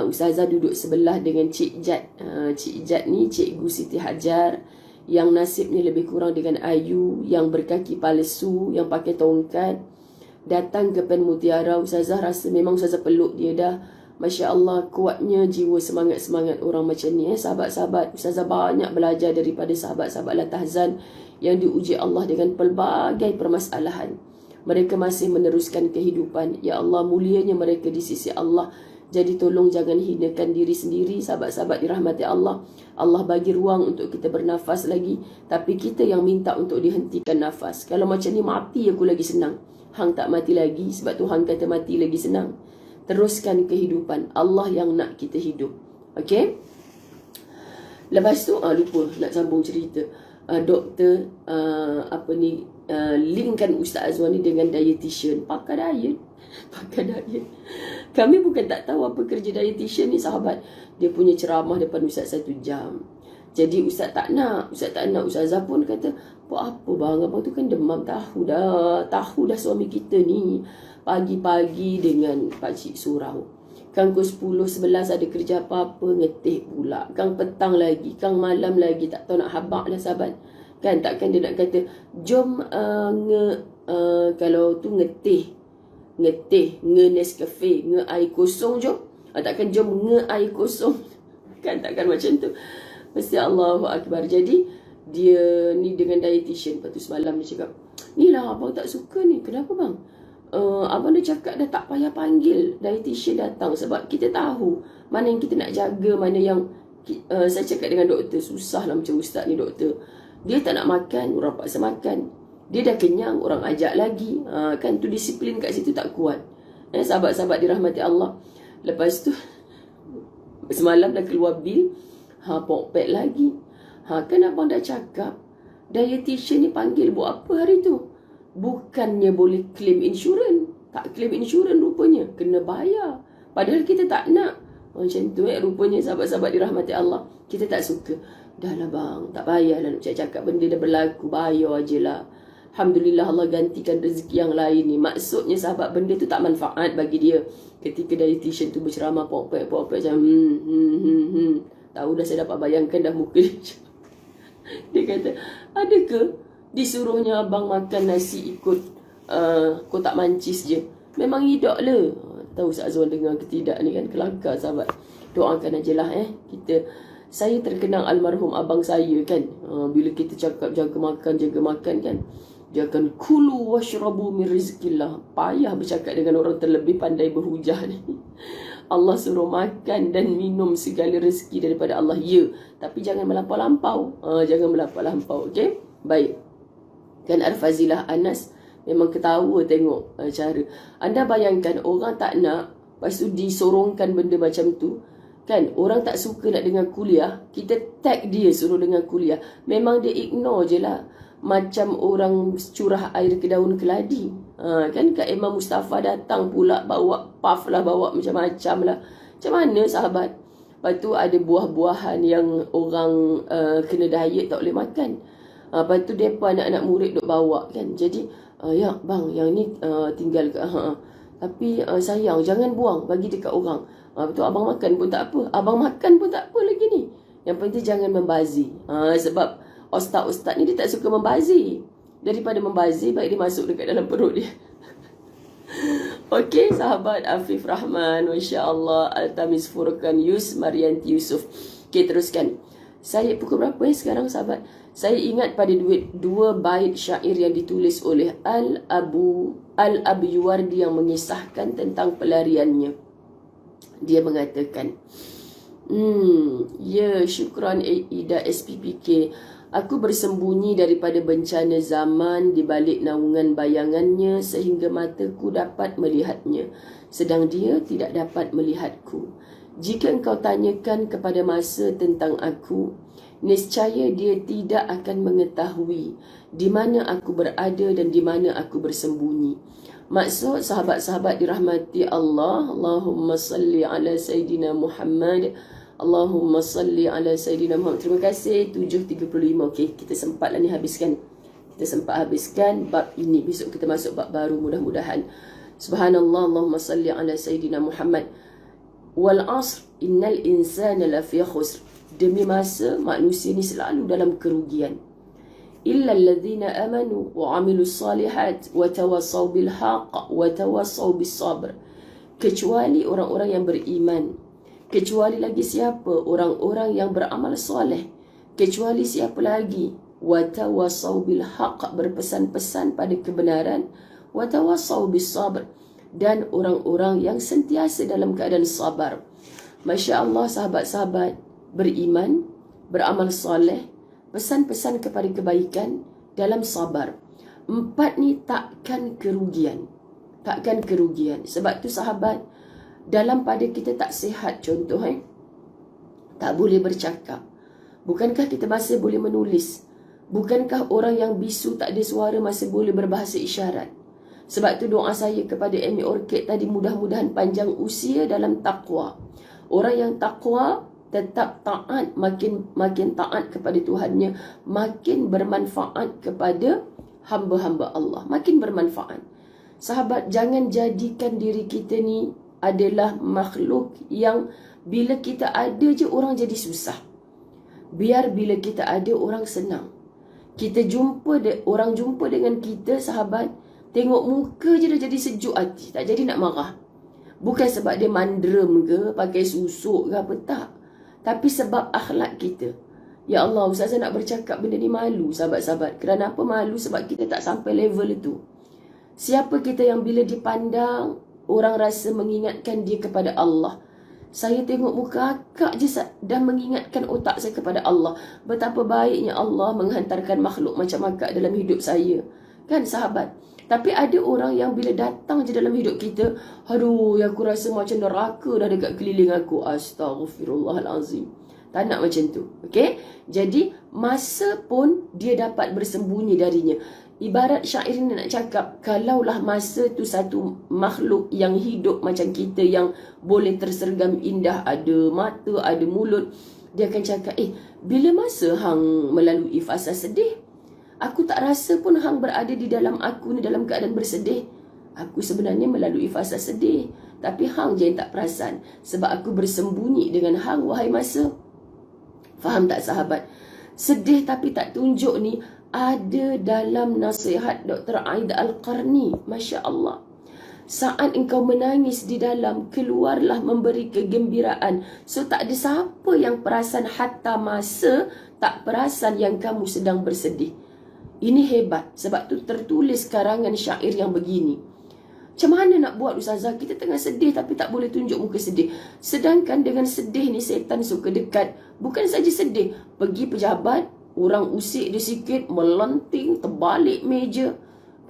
Speaker 2: Ustazah duduk sebelah dengan Cik Jad. Cik Jad ni Cikgu Siti Hajar, yang nasibnya lebih kurang dengan Ayu, yang berkaki palsu, yang pakai tongkat. Datang ke Pen Mutiara, Ustazah rasa memang Ustazah peluk dia dah. Masya Allah, kuatnya jiwa semangat-semangat orang macam ni. Sahabat-sahabat, Ustazah banyak belajar daripada sahabat-sahabat Latahzan yang diuji Allah dengan pelbagai permasalahan. Mereka masih meneruskan kehidupan. Ya Allah, mulianya mereka di sisi Allah. Jadi tolong jangan hinakan diri sendiri. Sahabat-sahabat dirahmati Allah, Allah bagi ruang untuk kita bernafas lagi, tapi kita yang minta untuk dihentikan nafas. Kalau macam ni, mati aku lagi senang. Hang tak mati lagi, sebab tu hang kata mati lagi senang. Teruskan kehidupan. Allah yang nak kita hidup. Okay? Lepas tu, lupa nak sambung cerita. Doktor, linkkan Ustaz Azwan ni dengan dietitian. Pakar diet. Kami bukan tak tahu apa kerja dietitian ni sahabat. Dia punya ceramah depan Ustaz 1 jam. Jadi Ustaz tak nak. Ustazah pun kata, buat apa bang? Abang tu kan demam tahu dah suami kita ni. Pagi-pagi dengan pakcik surau. Kang pukul 10, 11 ada kerja apa-apa, ngetih pula. Kang petang lagi, kang malam lagi, tak tahu nak habak dah sahabat. Kan takkan dia nak kata, jom kalau tu ngetih, Nescafe, air kosong jom. Takkan jom air kosong. Kan takkan macam tu. Mesti Allahu Akbar. Jadi dia ni dengan dietitian. Lepas tu semalam dia cakap, ni lah abang tak suka ni. Kenapa bang? Abang dah cakap dah tak payah panggil dietitian datang, sebab kita tahu mana yang kita nak jaga, mana yang saya cakap dengan doktor, susah lah macam ustaz ni doktor. Dia tak nak makan, orang paksa makan. Dia dah kenyang, orang ajak lagi. Kan tu disiplin kat situ tak kuat. Sahabat-sahabat dirahmati Allah. Lepas tu semalam dah keluar bil, pokpet lagi. Kan abang dah cakap dietitian ni panggil buat apa hari tu? Bukannya boleh claim insurans. Tak claim insurans rupanya, kena bayar. Padahal kita tak nak. Macam tu rupanya sahabat-sahabat dirahmati Allah. Kita tak suka. Dah lah bang, tak payahlah nak cakap benda dah berlaku, bayar je lah. Alhamdulillah Allah gantikan rezeki yang lain ni. Maksudnya sahabat, benda tu tak manfaat bagi dia. Ketika dietitian tu berceramah pok-pok macam tahu dah, saya dapat bayangkan dah muka dia. Dia kata, adakah disuruhnya abang makan nasi ikut kotak mancis je? Memang hidup lah. Tahu Ustaz Azwan dengar ke tidak ni kan, kelakar sahabat. Doakan ajalah kita. Saya terkenang almarhum abang saya kan. Bila kita cakap jaga makan kan, dia akan kulu washrabu min rizqillah. Payah bercakap dengan orang terlebih pandai berhujah ni. Allah suruh makan dan minum segala rezeki daripada Allah. Ya, tapi jangan melampau-lampau. Jangan melampau-lampau. Okey? Baik. Kan Arfazilah Anas memang ketawa tengok cara. Anda bayangkan orang tak nak, lepas tu disorongkan benda macam tu. Kan, orang tak suka nak dengar kuliah, kita tag dia suruh dengar kuliah. Memang dia ignore je lah. Macam orang curah air ke daun keladi. Kan Kak Imam Mustafa datang pula bawa puff lah, bawa macam-macam lah. Macam mana sahabat? Lepas tu ada buah-buahan yang orang kena diet tak boleh makan. Lepas tu mereka anak-anak murid duk bawa kan. Jadi, ya bang, yang ni tinggal ke. Tapi sayang, jangan buang, bagi dekat orang. Betul, abang makan pun tak apa. Abang makan pun tak apa lagi ni. Yang penting jangan membazir. Sebab ustaz-ustaz ni dia tak suka membazir. Daripada membazir, baik dia masuk dekat dalam perut dia. Okey, sahabat Afif Rahman, Masya Allah, Altamis Furqan Yus, Marianti Yusuf. Okey, teruskan. Saya pukul berapa sekarang sahabat? Saya ingat pada dua bait syair yang ditulis oleh Al-Abyuwardi yang mengisahkan tentang pelariannya. Dia mengatakan, ya, syukran Ida SPPK. Aku bersembunyi daripada bencana zaman di balik naungan bayangannya sehingga mataku dapat melihatnya, sedang dia tidak dapat melihatku. Jika engkau tanyakan kepada masa tentang aku, niscaya dia tidak akan mengetahui di mana aku berada dan di mana aku bersembunyi. Maksud sahabat-sahabat dirahmati Allah, Allahumma salli ala Sayyidina Muhammad, Allahumma salli ala Sayyidina Muhammad. Terima kasih. 7.35. Okey, kita sempatlah ni habiskan. Kita sempat habiskan bab ini. Besok kita masuk bab baru mudah-mudahan. Subhanallah, Allahumma salli ala Sayyidina Muhammad. Wal asr innal insana lafi khusr. Demi masa, manusia ni selalu dalam kerugian. Illa alladhina amanu wa amilus salihat wa tawassaw bil haqq wa tawassaw bis sabr. Kecuali orang-orang yang beriman. Kecuali lagi siapa? Orang-orang yang beramal soleh. Kecuali siapa lagi? Wa tawassaw bil haqq, berpesan-pesan pada kebenaran. Wa tawassaw bis sabr, dan orang-orang yang sentiasa dalam keadaan sabar. Masya Allah, sahabat-sahabat beriman, beramal soleh, pesan-pesan kepada kebaikan dalam sabar. 4 ni takkan kerugian. Takkan kerugian. Sebab tu sahabat, dalam pada kita tak sihat, contoh tak boleh bercakap. Bukankah kita masih boleh menulis? Bukankah orang yang bisu tak ada suara masih boleh berbahasa isyarat? Sebab tu doa saya kepada Amy Orchid tadi, mudah-mudahan panjang usia dalam taqwa. Orang yang taqwa tetap taat, makin taat kepada Tuhannya, makin bermanfaat kepada hamba-hamba Allah, makin bermanfaat. Sahabat, jangan jadikan diri kita ni adalah makhluk yang bila kita ada je orang jadi susah. Biar bila kita ada orang senang. Orang jumpa dengan kita, sahabat, tengok muka je dah jadi sejuk hati, tak jadi nak marah. Bukan sebab dia mandrem ke, pakai susuk ke apa, tak. Tapi sebab akhlak kita. Ya Allah, Ustazah nak bercakap benda ni malu, sahabat-sahabat. Kerana apa malu? Sebab kita tak sampai level itu. Siapa kita yang bila dipandang, orang rasa mengingatkan dia kepada Allah. Saya tengok muka akak je dah mengingatkan otak saya kepada Allah. Betapa baiknya Allah menghantarkan makhluk macam akak dalam hidup saya. Kan sahabat? Tapi ada orang yang bila datang je dalam hidup kita, aduh, aku rasa macam neraka dah dekat keliling aku. Astaghfirullahalazim. Tak nak macam tu. Okey? Jadi, masa pun dia dapat bersembunyi darinya. Ibarat syair ni nak cakap, kalaulah masa tu satu makhluk yang hidup macam kita, yang boleh tersergam indah, ada mata, ada mulut, dia akan cakap, bila masa hang melalui fasa sedih? Aku tak rasa pun hang berada di dalam aku ni dalam keadaan bersedih. Aku sebenarnya melalui fasa sedih, tapi hang je yang tak perasan. Sebab aku bersembunyi dengan hang, wahai masa. Faham tak sahabat? Sedih tapi tak tunjuk ni ada dalam nasihat Dr. Aida Al-Qarni. Masya Allah. Saat engkau menangis di dalam, keluarlah memberi kegembiraan. So tak ada siapa yang perasan, hatta masa tak perasan yang kamu sedang bersedih. Ini hebat. Sebab tu tertulis karangan syair yang begini. Macam mana nak buat Ustazah? Kita tengah sedih tapi tak boleh tunjuk muka sedih. Sedangkan dengan sedih ni setan suka dekat. Bukan saja sedih, pergi pejabat, orang usik dia sikit, melenting, terbalik meja.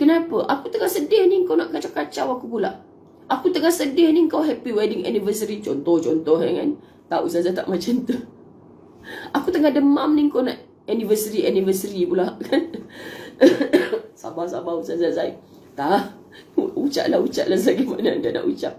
Speaker 2: Kenapa? Aku tengah sedih ni, kau nak kacau-kacau aku pula. Aku tengah sedih ni, kau happy wedding anniversary. Contoh-contoh kan. Tak, Ustazah tak macam tu. Aku tengah demam ni, kau nak anniversary pula kan. Sabar-sabar Ustazah Zaid. Tak. Ucaplah sebagaimana anda nak ucap.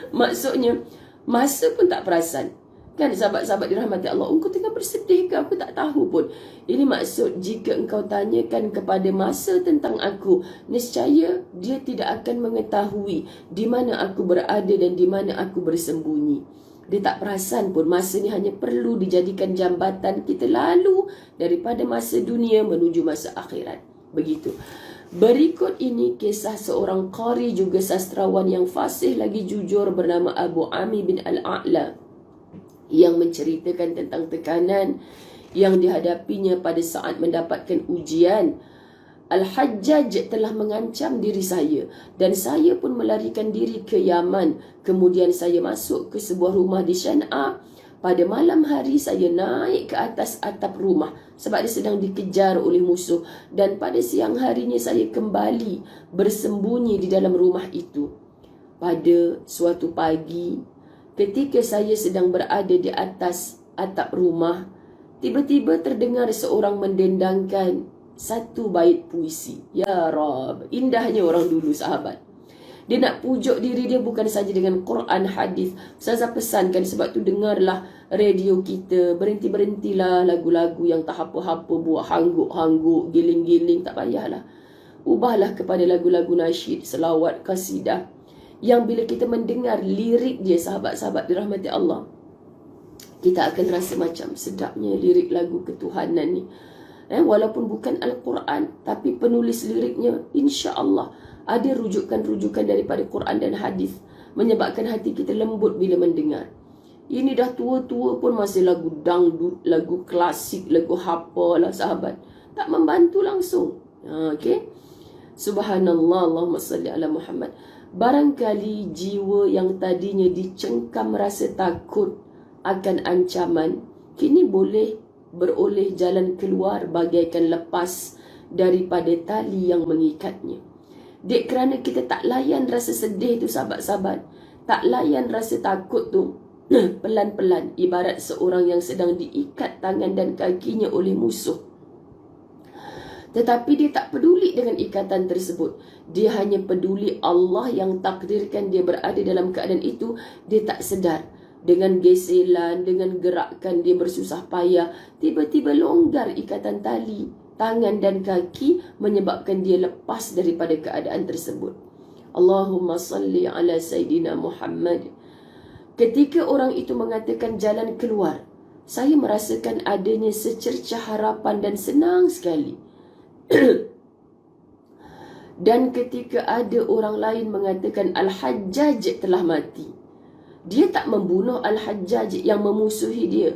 Speaker 2: Maksudnya, masa pun tak perasan. Kan sahabat-sahabat dirahmati Allah, engkau tengah bersedih ke? Aku tak tahu pun. Ini maksud, jika engkau tanyakan kepada masa tentang aku, nescaya dia tidak akan mengetahui di mana aku berada dan di mana aku bersembunyi. Dia tak perasan pun. Masa ni hanya perlu dijadikan jambatan kita lalu daripada masa dunia menuju masa akhirat. Begitu. Berikut ini kisah seorang qari juga sastrawan yang fasih lagi jujur bernama Abu Ami bin Al-A'la, yang menceritakan tentang tekanan yang dihadapinya pada saat mendapatkan ujian. Al-Hajjaj telah mengancam diri saya dan saya pun melarikan diri ke Yaman. Kemudian saya masuk ke sebuah rumah di Syan'a. Pada malam hari saya naik ke atas atap rumah sebab dia sedang dikejar oleh musuh. Dan pada siang harinya saya kembali bersembunyi di dalam rumah itu. Pada suatu pagi, ketika saya sedang berada di atas atap rumah, tiba-tiba terdengar seorang mendendangkan satu bait puisi. Ya Rab, indahnya orang dulu sahabat. Dia nak pujuk diri dia bukan saja dengan Quran, hadis. Ustazah pesankan, sebab tu dengarlah radio kita. Berhenti-berhentilah lagu-lagu yang tak apa-apa, buat hangguk-hangguk, giling-giling, tak payahlah. Ubahlah kepada lagu-lagu nasyid, selawat, kasidah, yang bila kita mendengar lirik dia, sahabat-sahabat dirahmati Allah, kita akan rasa macam sedapnya lirik lagu ketuhanan ni. Walaupun bukan Al-Quran, tapi penulis liriknya insya-Allah ada rujukan-rujukan daripada Quran dan hadis, menyebabkan hati kita lembut bila mendengar. Ini dah tua-tua pun masih lagu dangdut, lagu klasik, lagu hapa lah sahabat. Tak membantu langsung. Okay? Subhanallah, Allahumma salli ala Muhammad. Barangkali jiwa yang tadinya dicengkam rasa takut akan ancaman, kini boleh beroleh jalan keluar bagaikan lepas daripada tali yang mengikatnya. Dek, kerana kita tak layan rasa sedih tu sahabat-sahabat, tak layan rasa takut tu, pelan-pelan ibarat seorang yang sedang diikat tangan dan kakinya oleh musuh. Tetapi dia tak peduli dengan ikatan tersebut. Dia hanya peduli Allah yang takdirkan dia berada dalam keadaan itu. Dia tak sedar. Dengan geselan, dengan gerakan dia bersusah payah, tiba-tiba longgar ikatan tali tangan dan kaki, menyebabkan dia lepas daripada keadaan tersebut. Allahumma salli ala Sayyidina Muhammad. Ketika orang itu mengatakan jalan keluar, saya merasakan adanya secercah harapan dan senang sekali. Dan ketika ada orang lain mengatakan Al-Hajjaj telah mati, dia tak membunuh Al-Hajjaj yang memusuhi dia,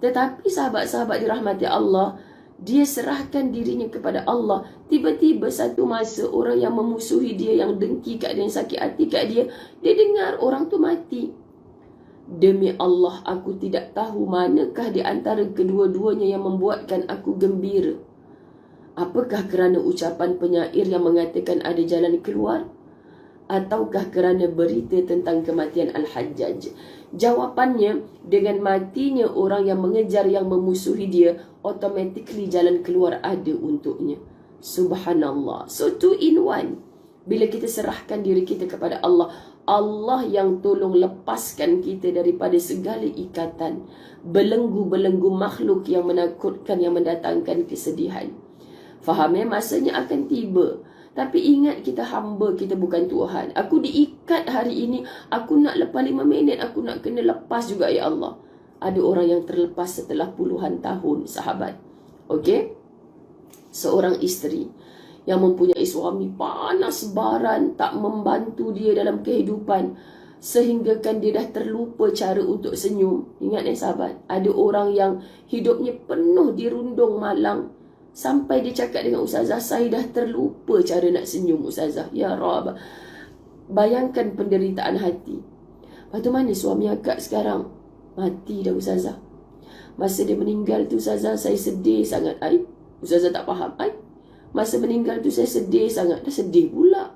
Speaker 2: tetapi sahabat-sahabat dirahmati Allah, dia serahkan dirinya kepada Allah. Tiba-tiba satu masa orang yang memusuhi dia, yang dengki kat dia, yang sakit hati kat dia, dia dengar orang tu mati. Demi Allah, aku tidak tahu manakah di antara kedua-duanya yang membuatkan aku gembira. Apakah kerana ucapan penyair yang mengatakan ada jalan keluar, ataukah kerana berita tentang kematian Al-Hajjaj? Jawapannya, dengan matinya orang yang mengejar, yang memusuhi dia, automatically jalan keluar ada untuknya. Subhanallah. So 2 in 1. Bila kita serahkan diri kita kepada Allah, Allah yang tolong lepaskan kita daripada segala ikatan, belenggu-belenggu makhluk yang menakutkan, yang mendatangkan kesedihan. Faham ya? Masanya akan tiba. Tapi ingat, kita hamba, kita bukan Tuhan. Aku diikat hari ini, aku nak lepas 5 minit, aku nak kena lepas juga, ya Allah. Ada orang yang terlepas setelah puluhan tahun, sahabat. Okey? Seorang isteri yang mempunyai suami panas baran, tak membantu dia dalam kehidupan, sehingga kan dia dah terlupa cara untuk senyum. Ingat sahabat, ada orang yang hidupnya penuh dirundung malang, sampai dia cakap dengan ustazah, saya dah terlupa cara nak senyum ustazah. Ya Rab, bayangkan penderitaan hati. Lepas tu mana suami akak sekarang? Mati dah ustazah. Masa dia meninggal tu ustazah, saya sedih sangat. Ustazah tak faham. Masa meninggal tu saya sedih sangat. Dah sedih pula.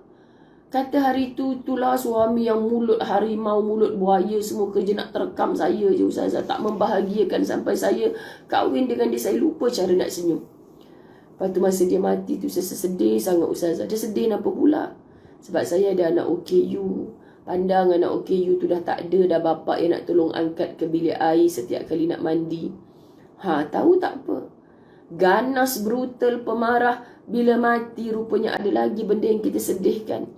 Speaker 2: Kata hari tu, itulah suami yang mulut harimau, mulut buaya, semua kerja nak terekam saya je ustazah. Tak membahagiakan sampai saya kahwin dengan dia, saya lupa cara nak senyum. Lepas tu masa dia mati tu saya sedih sangat ustazah. Dia sedih kenapa pula? Sebab saya ada anak OKU. Pandang anak OKU tu dah tak ada, dah bapak yang nak tolong angkat ke bilik air setiap kali nak mandi. Tahu tak apa? Ganas, brutal, pemarah. Bila mati rupanya ada lagi benda yang kita sedihkan.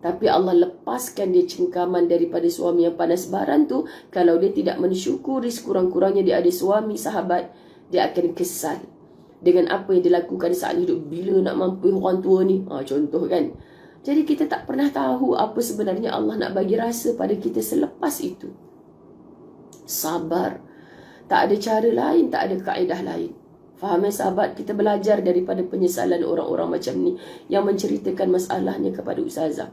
Speaker 2: Tapi Allah lepaskan dia cengkaman daripada suami yang panas baran tu. Kalau dia tidak mensyukuri sekurang-kurangnya dia ada suami, sahabat, dia akan kesal dengan apa yang dilakukan saat hidup. Bila nak mampu orang tua ni, contoh kan. Jadi kita tak pernah tahu apa sebenarnya Allah nak bagi rasa pada kita selepas itu. Sabar. Tak ada cara lain, tak ada kaedah lain. Faham ya sahabat? Kita belajar daripada penyesalan orang-orang macam ni yang menceritakan masalahnya kepada ustazah.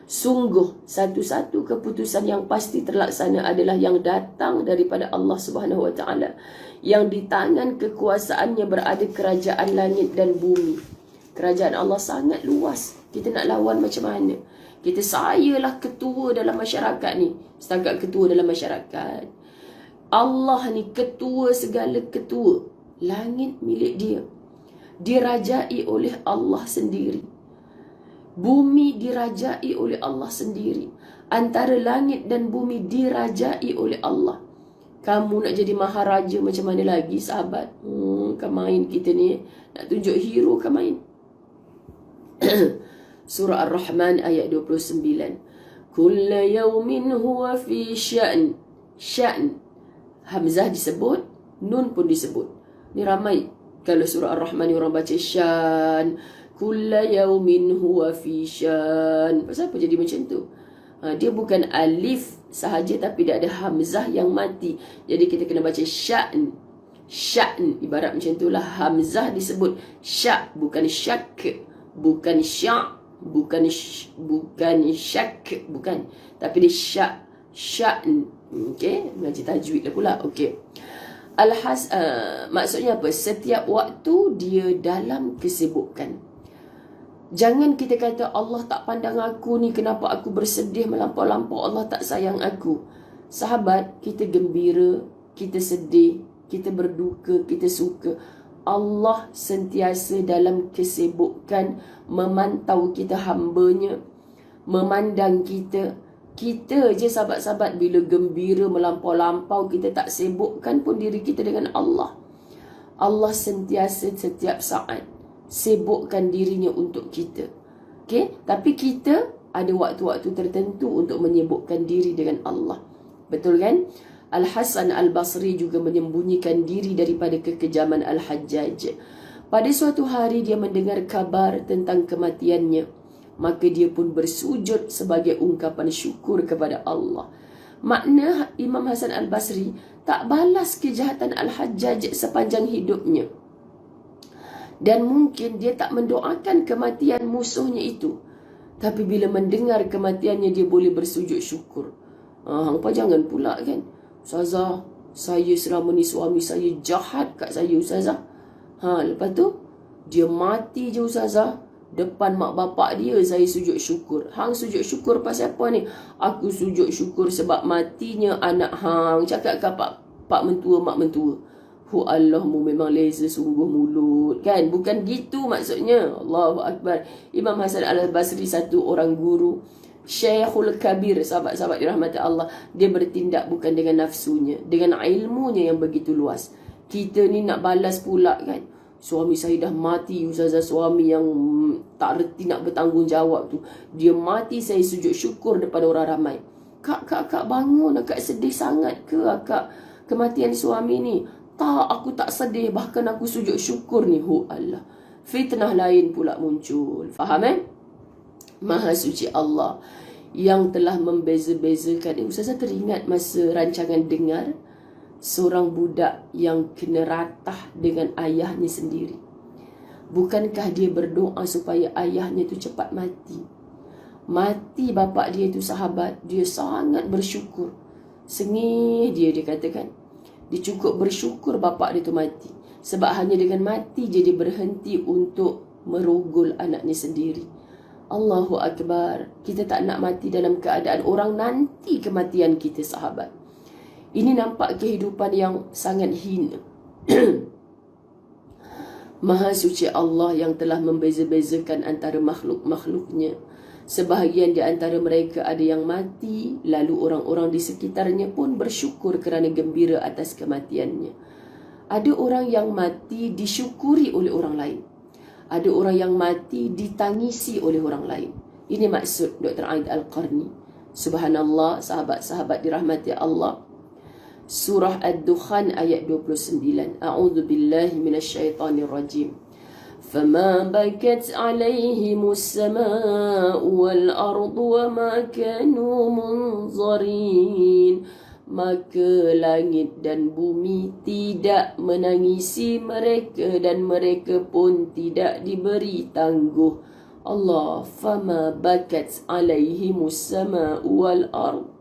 Speaker 2: Sungguh satu-satu keputusan yang pasti terlaksana adalah yang datang daripada Allah Subhanahu Wa Taala, yang di tangan kekuasaannya berada kerajaan langit dan bumi. Kerajaan Allah sangat luas. Kita nak lawan macam mana? Sayalah ketua dalam masyarakat ni. Setakat ketua dalam masyarakat. Allah ni ketua segala ketua. Langit milik dia. Dirajai oleh Allah sendiri. Bumi dirajai oleh Allah sendiri. Antara langit dan bumi dirajai oleh Allah. Kamu nak jadi maharaja macam mana lagi sahabat? Kan main kita ni. Nak tunjuk hero kan main. Surah Ar-Rahman ayat 29. Kulla yawmin huwa fi sya'n. Sya'n. Hamzah disebut, nun pun disebut. Ni ramai. Kalau surah Ar-Rahman ni orang baca sya'n. Kulla yawmin huwa fi sya'n. Pasal apa jadi macam tu? Dia bukan alif sahaja, tapi dia ada hamzah yang mati. Jadi kita kena baca sya'n. Sya'n. Ibarat macam itulah. Hamzah disebut syak, bukan syak. Bukan syak. Bukan syak. Bukan. Tapi dia syak. Sya'n. Okey. Mengaji tajwid lah pula. Okey. Maksudnya apa? Setiap waktu dia dalam kesibukan. Jangan kita kata Allah tak pandang aku ni, kenapa aku bersedih melampau-lampau, Allah tak sayang aku. Sahabat, kita gembira, kita sedih, kita berduka, kita suka. Allah sentiasa dalam kesibukan memantau kita hambanya, memandang kita. Kita je sahabat-sahabat bila gembira melampau-lampau, kita tak sibukkan pun diri kita dengan Allah. Allah sentiasa setiap saat sibukkan dirinya untuk kita. Okay? Tapi kita ada waktu-waktu tertentu untuk menyibukkan diri dengan Allah. Betul kan? Al-Hasan Al-Basri juga menyembunyikan diri daripada kekejaman Al-Hajjaj. Pada suatu hari dia mendengar kabar tentang kematiannya. Maka dia pun bersujud sebagai ungkapan syukur kepada Allah. Makna Imam Hasan Al-Basri tak balas kejahatan Al-Hajjaj sepanjang hidupnya. Dan mungkin dia tak mendoakan kematian musuhnya itu. Tapi bila mendengar kematiannya, dia boleh bersujud syukur. Hangpa jangan pula kan. Ustazah, saya selama ni suami saya jahat kat saya ustazah. Lepas tu dia mati je ustazah. Depan mak bapak dia saya sujud syukur. Hang sujud syukur pasal apa ni? Aku sujud syukur sebab matinya anak hang. Cakap ke pak mentua, mak mentua. Allahmu memang leza sungguh mulut. Kan? Bukan gitu maksudnya. Allahu Akbar. Imam Hasan Al-Basri satu orang guru. Syekhul Kabir. Sahabat-sahabat dirahmati Allah. Dia bertindak bukan dengan nafsunya. Dengan ilmunya yang begitu luas. Kita ni nak balas pula kan. Suami saya dah mati, Ustazah. Suami yang tak reti nak bertanggungjawab tu, dia mati, saya sujud syukur depan orang ramai. Kak bangun, akak sedih sangat ke akak kematian suami ni? Tak, aku tak sedih, bahkan aku sujud syukur ni. Allah, fitnah lain pula muncul. Faham Maha suci Allah yang telah membeza-bezakan. Ustazah teringat masa rancangan dengar seorang budak yang kena ratah dengan ayahnya sendiri. Bukankah dia berdoa supaya ayahnya tu cepat mati? Mati bapak dia tu, sahabat, dia sangat bersyukur. Sengih dia katakan. Dia cukup bersyukur bapak dia tu mati. Sebab hanya dengan mati je dia berhenti untuk merogol anaknya sendiri. Allahu Akbar. Kita tak nak mati dalam keadaan orang nanti kematian kita, sahabat. Ini nampak kehidupan yang sangat hina. Maha suci Allah yang telah membeza-bezakan antara makhluk-makhluknya. Sebahagian di antara mereka ada yang mati, lalu orang-orang di sekitarnya pun bersyukur kerana gembira atas kematiannya. Ada orang yang mati disyukuri oleh orang lain. Ada orang yang mati ditangisi oleh orang lain. Ini maksud Dr. Aid Al-Qarni. Subhanallah, sahabat-sahabat dirahmati Allah. Surah Ad-Dukhan ayat 29. A'udzu billahi minasyaitonir rajim. Fama bakat 'alaihimus samaa'u wal ardu wama kanu munzarin. Maka langit dan bumi tidak menangisi mereka dan mereka pun tidak diberi tangguh. Allah, fama bakat 'alaihimus samaa'u wal ardu.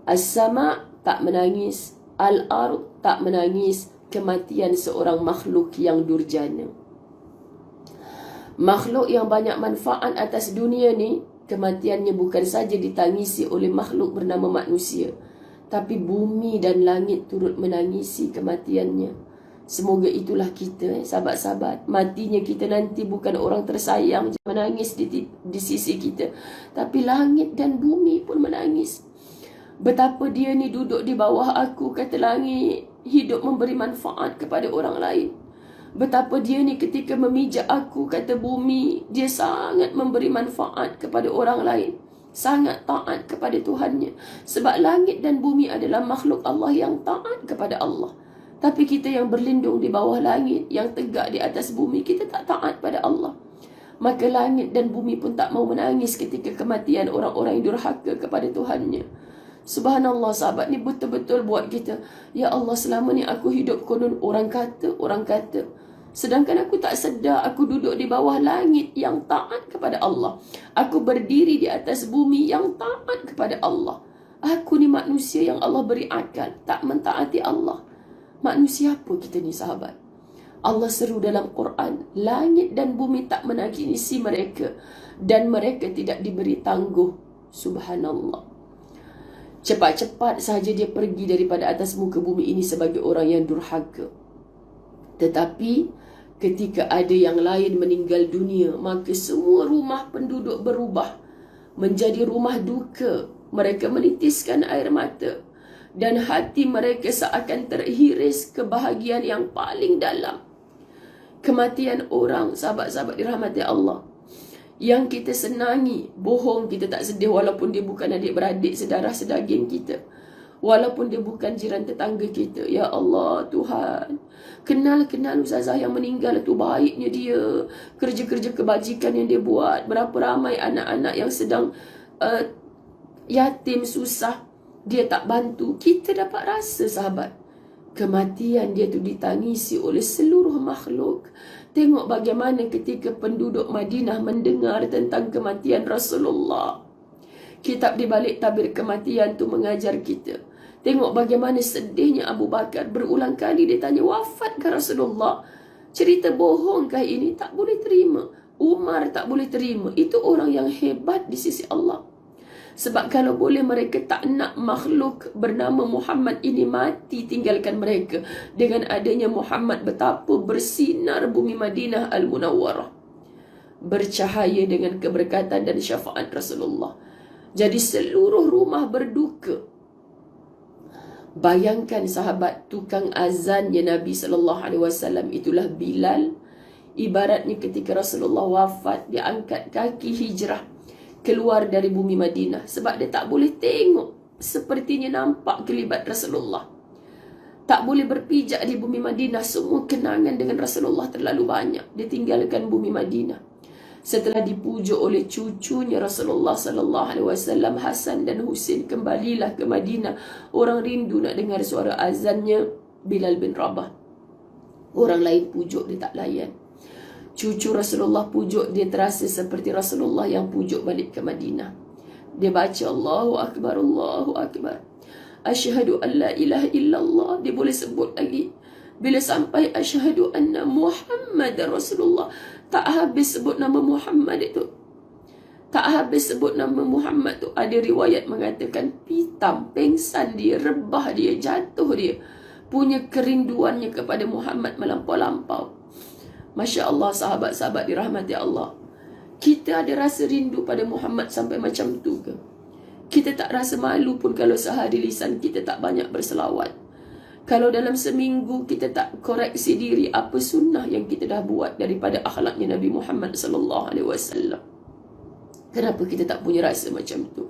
Speaker 2: As-sama' tak menangis, al-ard tak menangis kematian seorang makhluk yang durjana. Makhluk yang banyak manfaat atas dunia ni, kematiannya bukan saja ditangisi oleh makhluk bernama manusia, tapi bumi dan langit turut menangisi kematiannya. Semoga itulah kita, sahabat-sahabat. Matinya kita nanti bukan orang tersayang menangis di sisi kita, tapi langit dan bumi pun menangis. Betapa dia ni duduk di bawah aku, kata langit, hidup memberi manfaat kepada orang lain. Betapa dia ni ketika memijak aku, kata bumi, dia sangat memberi manfaat kepada orang lain. Sangat taat kepada Tuhannya. Sebab langit dan bumi adalah makhluk Allah yang taat kepada Allah. Tapi kita yang berlindung di bawah langit, yang tegak di atas bumi, kita tak taat pada Allah. Maka langit dan bumi pun tak mau menangis ketika kematian orang-orang yang durhaka kepada Tuhannya. Subhanallah, sahabat, ni betul-betul buat kita, ya Allah, selama ni aku hidup konon orang kata. Sedangkan aku tak sedar aku duduk di bawah langit yang taat kepada Allah. Aku berdiri di atas bumi yang taat kepada Allah. Aku ni manusia yang Allah beri akal, tak mentaati Allah. Manusia apa kita ni, sahabat? Allah seru dalam Quran, langit dan bumi tak menangisi mereka dan mereka tidak diberi tangguh. Subhanallah. Cepat-cepat sahaja dia pergi daripada atas muka bumi ini sebagai orang yang durhaka. Tetapi ketika ada yang lain meninggal dunia, maka semua rumah penduduk berubah menjadi rumah duka. Mereka menitiskan air mata dan hati mereka seakan terhiris kebahagiaan yang paling dalam. Kematian orang, sahabat-sahabat dirahmati Allah, yang kita senangi, bohong kita tak sedih walaupun dia bukan adik-beradik sedarah sedaging kita, walaupun dia bukan jiran tetangga kita. Ya Allah, Tuhan, kenal ustazah yang meninggal tu, baiknya dia, kerja-kerja kebajikan yang dia buat, berapa ramai anak-anak yang sedang yatim, susah, dia tak bantu. Kita dapat rasa, sahabat, kematian dia tu ditangisi oleh seluruh makhluk. Tengok bagaimana ketika penduduk Madinah mendengar tentang kematian Rasulullah. Kitab di balik tabir kematian tu mengajar kita. Tengok bagaimana sedihnya Abu Bakar. Berulang kali dia tanya, wafatkah Rasulullah? Cerita bohongkah ini? Tak boleh terima. Umar tak boleh terima. Itu orang yang hebat di sisi Allah. Sebab kalau boleh mereka tak nak makhluk bernama Muhammad ini mati tinggalkan mereka. Dengan adanya Muhammad, betapa bersinar bumi Madinah Al-Munawwarah, bercahaya dengan keberkatan dan syafaat Rasulullah. Jadi seluruh rumah berduka. Bayangkan sahabat, tukang azannya Nabi SAW itulah Bilal. Ibaratnya ketika Rasulullah wafat, dia angkat kaki hijrah keluar dari bumi Madinah. Sebab dia tak boleh tengok sepertinya nampak kelibat Rasulullah. Tak boleh berpijak di bumi Madinah. Semua kenangan dengan Rasulullah terlalu banyak. Dia tinggalkan bumi Madinah. Setelah dipujuk oleh cucunya Rasulullah SAW, Hasan dan Husin, kembalilah ke Madinah. Orang rindu nak dengar suara azannya Bilal bin Rabah. Orang lain pujuk, dia tak layan. Cucu Rasulullah pujuk, dia terasa seperti Rasulullah yang pujuk balik ke Madinah. Dia baca Allahu Akbar, Allahu Akbar. Asyhadu an la ilaha illallah. Dia boleh sebut lagi. Bila sampai asyhadu anna Muhammad Rasulullah, tak habis sebut nama Muhammad itu. Tak habis sebut nama Muhammad tu. Ada riwayat mengatakan pitam, pengsan dia, rebah dia, jatuh dia. Punya kerinduannya kepada Muhammad melampau-lampau. Masya Allah, sahabat-sahabat dirahmati Allah. Kita ada rasa rindu pada Muhammad sampai macam tu ke? Kita tak rasa malu pun kalau sehari lisan kita tak banyak berselawat. Kalau dalam seminggu kita tak koreksi diri apa sunnah yang kita dah buat daripada akhlaknya Nabi Muhammad SAW. Kenapa kita tak punya rasa macam tu?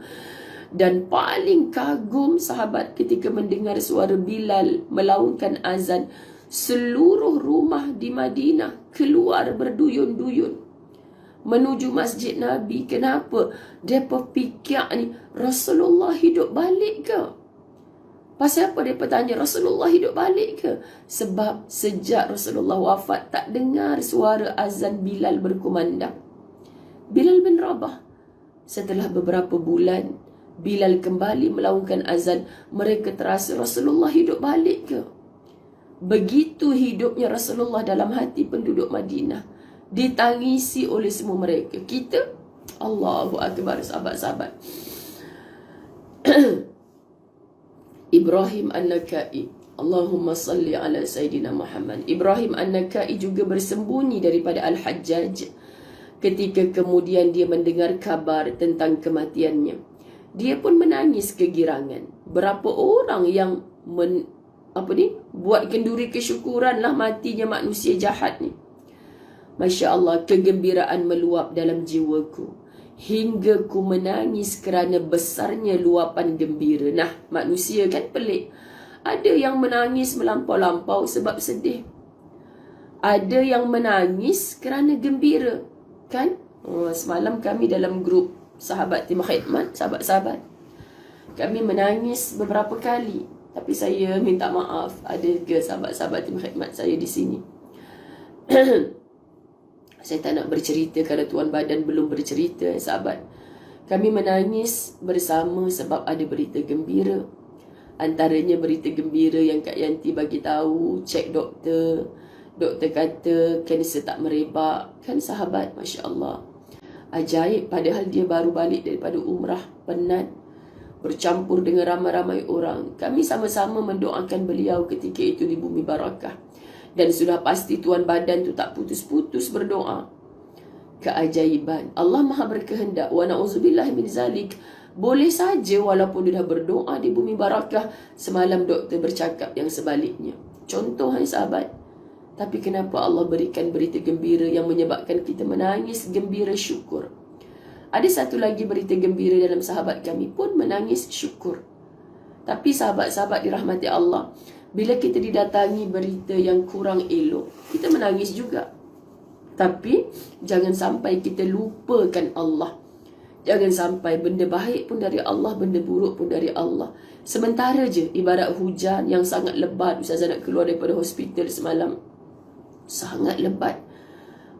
Speaker 2: Dan paling kagum sahabat ketika mendengar suara Bilal melaungkan azan, seluruh rumah di Madinah keluar berduyun-duyun menuju Masjid Nabi. Kenapa? Mereka fikir ni Rasulullah hidup balik ke? Pasal apa mereka tanya Rasulullah hidup balik ke? Sebab sejak Rasulullah wafat tak dengar suara azan Bilal berkumandang. Bilal bin Rabah. Setelah beberapa bulan Bilal kembali melaungkan azan, mereka terasa Rasulullah hidup balik ke? Begitu hidupnya Rasulullah dalam hati penduduk Madinah, ditangisi oleh semua mereka. Kita, Allahu Akbar sahabat-sahabat. Ibrahim An-Nakai, Allahumma salli ala Sayyidina Muhammad. Ibrahim An-Nakai juga bersembunyi daripada Al-Hajjaj ketika kemudian dia mendengar kabar tentang kematiannya. Dia pun menangis kegirangan. Berapa orang yang buat kenduri kesyukuran lah matinya manusia jahat ni. Masya Allah, kegembiraan meluap dalam jiwaku hingga ku menangis kerana besarnya luapan gembira. Nah, manusia kan pelik. Ada yang menangis melampau-lampau sebab sedih. Ada yang menangis kerana gembira. Kan? Semalam kami dalam grup sahabat Timah Khidmat, sahabat-sahabat, kami menangis beberapa kali. Tapi saya minta maaf, ada ke sahabat-sahabat Timah Khidmat saya di sini. Saya tak nak bercerita kalau tuan badan belum bercerita, sahabat. Kami menangis bersama sebab ada berita gembira. Antaranya berita gembira yang Kak Yanti bagi tahu, cek doktor. Doktor kata kanser tak merebak. Kan sahabat, Masya Allah. Ajaib, padahal dia baru balik daripada umrah, penat, bercampur dengan ramai-ramai orang. Kami sama-sama mendoakan beliau ketika itu di Bumi Barakah. Dan sudah pasti tuan badan tu tak putus-putus berdoa. Keajaiban. Allah Maha berkehendak. Wa na'udzubillah min zalik. Boleh saja walaupun dia dah berdoa di Bumi Barakah, semalam doktor bercakap yang sebaliknya. Contoh, sahabat. Tapi kenapa Allah berikan berita gembira yang menyebabkan kita menangis gembira syukur? Ada satu lagi berita gembira dalam sahabat kami pun menangis syukur. Tapi sahabat-sahabat dirahmati Allah, bila kita didatangi berita yang kurang elok, kita menangis juga. Tapi jangan sampai kita lupakan Allah. Jangan sampai benda baik pun dari Allah, benda buruk pun dari Allah. Sementara je, ibarat hujan yang sangat lebat. Ustazah nak keluar daripada hospital semalam, sangat lebat.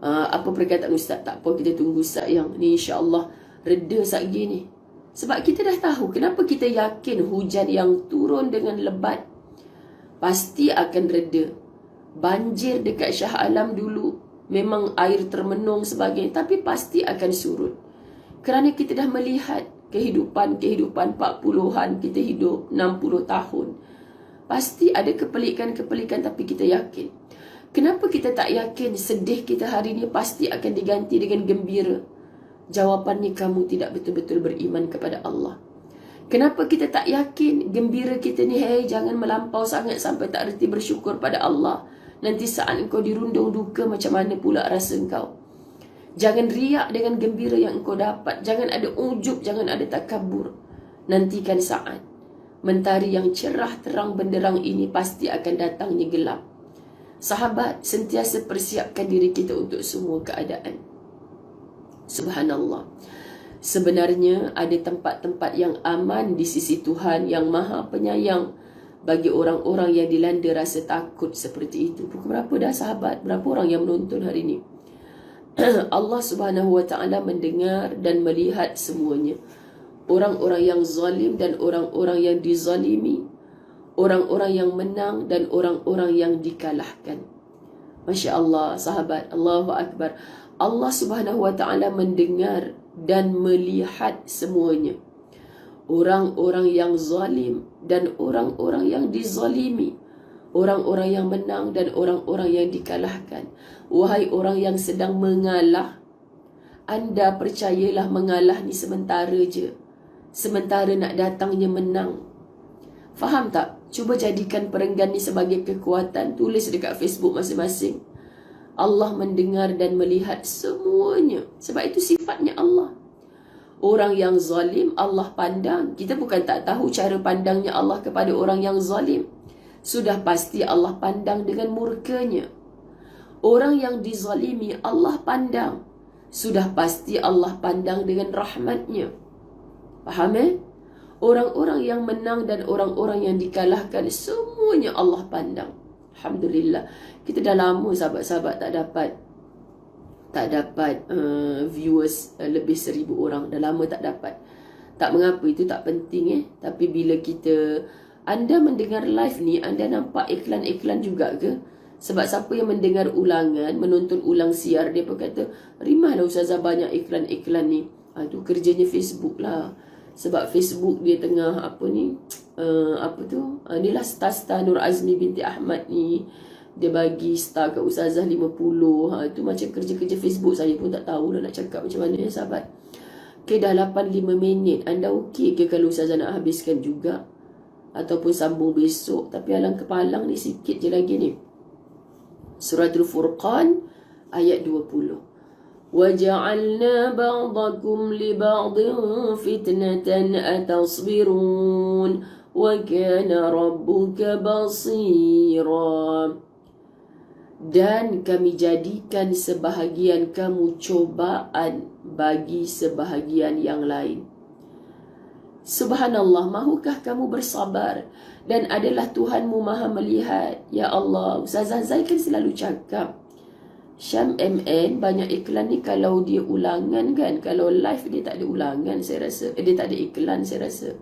Speaker 2: Apa perkataan Ustaz? Tak apa, kita tunggu Ustaz yang ni insya-Allah reda saat gini. Sebab kita dah tahu kenapa kita yakin hujan yang turun dengan lebat pasti akan reda. Banjir dekat Shah Alam dulu memang air termenung sebagainya, tapi pasti akan surut. Kerana kita dah melihat kehidupan 40-an, kita hidup 60 tahun. Pasti ada kepelikan-kepelikan, tapi kita yakin. Kenapa kita tak yakin sedih kita hari ini pasti akan diganti dengan gembira? Jawapannya, kamu tidak betul-betul beriman kepada Allah. Kenapa kita tak yakin gembira kita ni, jangan melampau sangat sampai tak reti bersyukur pada Allah. Nanti saat engkau dirundung duka, macam mana pula rasa engkau? Jangan riak dengan gembira yang engkau dapat. Jangan ada ujub, jangan ada takabur. Nantikan saat mentari yang cerah terang benderang ini pasti akan datangnya gelap. Sahabat, sentiasa persiapkan diri kita untuk semua keadaan. Subhanallah. Sebenarnya ada tempat-tempat yang aman di sisi Tuhan yang Maha Penyayang bagi orang-orang yang dilanda rasa takut seperti itu. Pukul berapa dah sahabat? Berapa orang yang menonton hari ini? Allah Subhanahu Wa Taala mendengar dan melihat semuanya. Orang-orang yang zalim dan orang-orang yang dizalimi, orang-orang yang menang dan orang-orang yang dikalahkan. Masya Allah sahabat, Allahu Akbar. Allah Subhanahu Wa Taala mendengar dan melihat semuanya. Orang-orang yang zalim dan orang-orang yang dizalimi, orang-orang yang menang dan orang-orang yang dikalahkan. Wahai orang yang sedang mengalah, anda percayalah mengalah ni sementara je. Sementara nak datangnya menang. Faham tak? Cuba jadikan perenggan ni sebagai kekuatan. Tulis dekat Facebook masing-masing. Allah mendengar dan melihat semuanya. Sebab itu sifatnya Allah. Orang yang zalim Allah pandang. Kita bukan tak tahu cara pandangnya Allah kepada orang yang zalim. Sudah pasti Allah pandang dengan murkanya. Orang yang dizalimi Allah pandang. Sudah pasti Allah pandang dengan rahmatnya. Faham Orang-orang yang menang dan orang-orang yang dikalahkan, semuanya Allah pandang. Alhamdulillah. Kita dah lama sahabat-sahabat tak dapat viewers lebih 1,000 orang. Dah lama tak dapat. Tak mengapa, itu tak penting Tapi bila anda mendengar live ni, anda nampak iklan-iklan juga ke? Sebab siapa yang mendengar ulangan, menonton ulang siar, dia pun kata, "Rimahlah Ustazah banyak iklan-iklan ni." Itu kerjanya Facebook lah. Sebab Facebook dia tengah inilah star Nur Azmi binti Ahmad ni, dia bagi star ke Ustazah 50. Itu macam kerja-kerja Facebook. Saya pun tak tahu nak cakap macam mana sahabat. Dah 85 minit. Anda okey ke kalau Ustazah nak habiskan juga? Ataupun sambung besok? Tapi alang kepalang ni sikit je lagi ni. Suratul Furqan ayat 20. وَجَعَلْنَا بَعْضَكُمْ لِبَعْضٍ فِتْنَةً أَتَصْبِرُونَ وَكَانَ رَبُّكَ بَصِيرًا. Dan kami jadikan sebahagian kamu cobaan bagi sebahagian yang lain. Subhanallah, mahukah kamu bersabar? Dan adalah Tuhanmu maha melihat. Ya Allah, Ustazah Zai kan selalu cakap, Syam MN banyak iklan ni kalau dia ulangan kan. Kalau live dia tak ada ulangan saya rasa. Dia tak ada iklan saya rasa.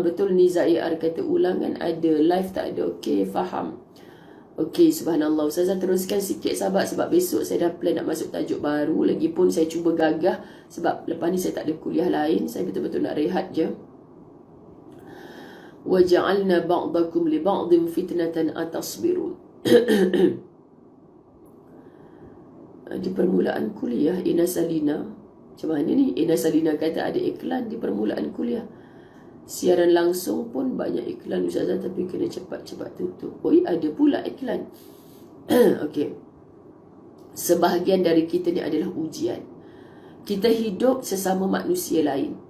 Speaker 2: Betul Niza AR kata ulangan ada, live tak ada. Okey, faham. Okey, subhanallah. Ustazah teruskan sikit sahabat, sebab besok saya dah plan nak masuk tajuk baru. Lagipun saya cuba gagah sebab lepas ni saya tak ada kuliah lain. Saya betul-betul nak rehat je. وَجَعَلْنَا بَعْضَكُمْ لِبَعْضٍ فِتْنَةً أَتَصْبِرُونَ. Di permulaan kuliah Ina Salina, macam mana ni? Ina Salina kata ada iklan di permulaan kuliah. Siaran langsung pun banyak iklan Ustazah, tapi kena cepat-cepat tutup. Ada pula iklan. Okey. Sebahagian dari kita ni adalah ujian. Kita hidup sesama manusia lain.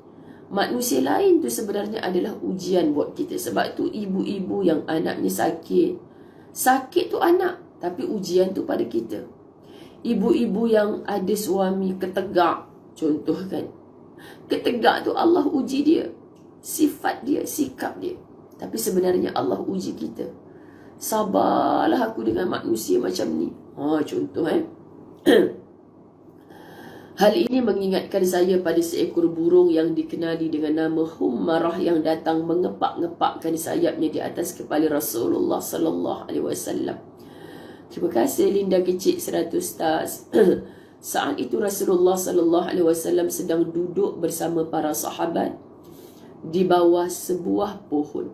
Speaker 2: Manusia lain tu sebenarnya adalah ujian buat kita. Sebab tu ibu-ibu yang anaknya sakit. Sakit tu anak, tapi ujian tu pada kita. Ibu-ibu yang ada suami ketegak, contoh kan. Ketegak tu Allah uji dia. Sifat dia, sikap dia. Tapi sebenarnya Allah uji kita. Sabarlah aku dengan manusia macam ni. Contoh Hal ini mengingatkan saya pada seekor burung yang dikenali dengan nama Hummarah yang datang mengepak-ngepakkan sayapnya di atas kepala Rasulullah sallallahu alaihi wasallam. Terima kasih Linda kecil 100 stars. Saat itu Rasulullah sallallahu alaihi wasallam sedang duduk bersama para sahabat di bawah sebuah pohon.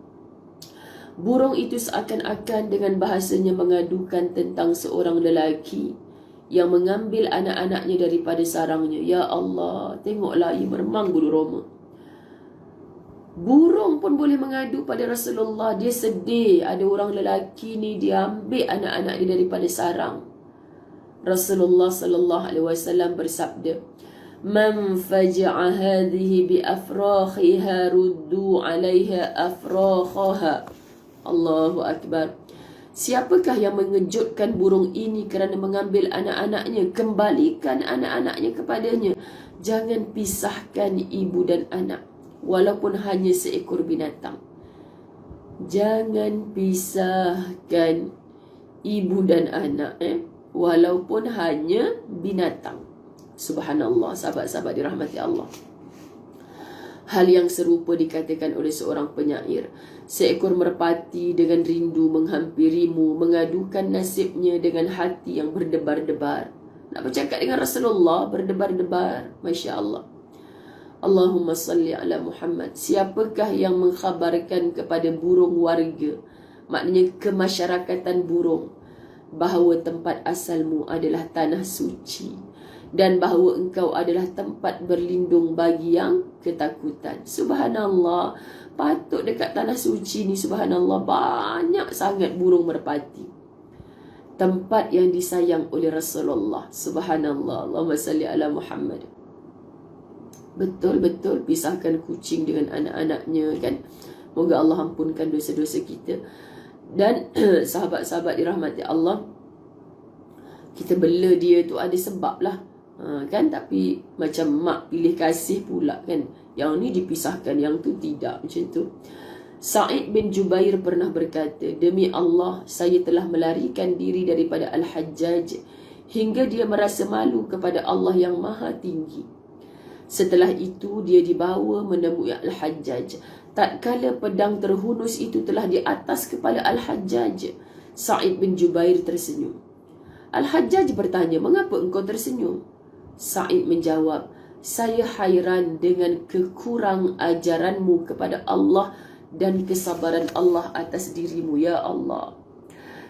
Speaker 2: Burung itu seakan-akan dengan bahasanya mengadukan tentang seorang lelaki yang mengambil anak-anaknya daripada sarangnya. Ya Allah, tengoklah ia meremang bulu roma. Burung pun boleh mengadu pada Rasulullah. Dia sedih, ada orang lelaki ni dia ambil anak-anak dia daripada sarang. Rasulullah sallallahu alaihi wasallam bersabda, "Man faja'a hadhihi bi afrakhiha ruddu 'alaiha afrakhaha." Allahu akbar. Siapakah yang mengejutkan burung ini kerana mengambil anak-anaknya, kembalikan anak-anaknya kepadanya. Jangan pisahkan ibu dan anak, walaupun hanya seekor binatang. Jangan pisahkan ibu dan anak, walaupun hanya binatang. Subhanallah, sahabat-sahabat dirahmati Allah. Hal yang serupa dikatakan oleh seorang penyair. Seekor merpati dengan rindu menghampirimu, mengadukan nasibnya dengan hati yang berdebar-debar. Nak bercakap dengan Rasulullah, berdebar-debar. Masya Allah. Allahumma salli ala Muhammad. Siapakah yang mengkhabarkan kepada burung warga, maknanya kemasyarakatan burung, bahawa tempat asalmu adalah tanah suci, dan bahawa engkau adalah tempat berlindung bagi yang ketakutan. Subhanallah. Patut dekat tanah suci ni, subhanallah, banyak sangat burung merpati. Tempat yang disayang oleh Rasulullah. Subhanallah. Allahumma salli ala Muhammad. Betul-betul pisahkan kucing dengan anak-anaknya, kan. Moga Allah ampunkan dosa-dosa kita. Dan sahabat-sahabat dirahmati Allah, kita bela dia tu ada sebab lah, kan. Tapi macam mak pilih kasih pula, kan. Yang ni dipisahkan, yang tu tidak, macam tu. Sa'id bin Jubair pernah berkata, "Demi Allah, saya telah melarikan diri daripada Al-Hajjaj hingga dia merasa malu kepada Allah yang maha tinggi. Setelah itu dia dibawa menemui Al-Hajjaj. Tatkala pedang terhunus itu telah di atas kepala Al-Hajjaj, Sa'id bin Jubair tersenyum. Al-Hajjaj bertanya, "Mengapa engkau tersenyum?" Sa'id menjawab, "Saya hairan dengan kekurang ajaranmu kepada Allah dan kesabaran Allah atas dirimu, ya Allah."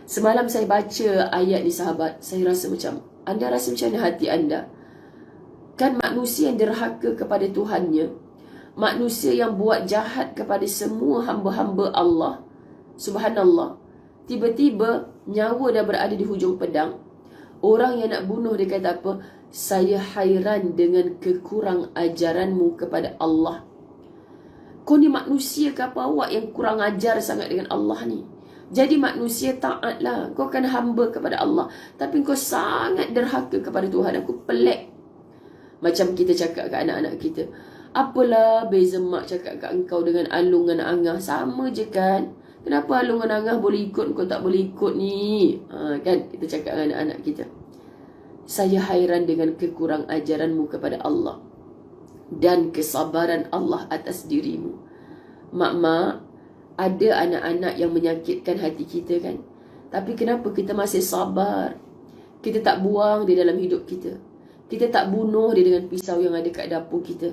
Speaker 2: Semalam saya baca ayat ni, sahabat, saya rasa macam, anda rasa macam mana hati anda? Kan manusia yang derhaka kepada Tuhannya, manusia yang buat jahat kepada semua hamba-hamba Allah, subhanallah, tiba-tiba nyawa dah berada di hujung pedang. Orang yang nak bunuh dia kata apa? "Saya hairan dengan kekurang ajaranmu kepada Allah." Kau ni manusia ke apa awak yang kurang ajar sangat dengan Allah ni? Jadi manusia taatlah, kau kan hamba kepada Allah, tapi kau sangat derhaka kepada Tuhan. Aku pelik. Macam kita cakap kat anak-anak kita, "Apalah beza mak cakap kat engkau dengan Alung dan Angah? Sama je kan? Kenapa Alung dan Angah boleh ikut, kau tak boleh ikut ni?" Kan kita cakap dengan anak-anak kita. Saya hairan dengan kekurang ajaranmu kepada Allah dan kesabaran Allah atas dirimu. Mak-mak, ada anak-anak yang menyakitkan hati kita, kan? Tapi kenapa kita masih sabar? Kita tak buang dia dalam hidup kita. Kita tak bunuh dia dengan pisau yang ada kat dapur kita.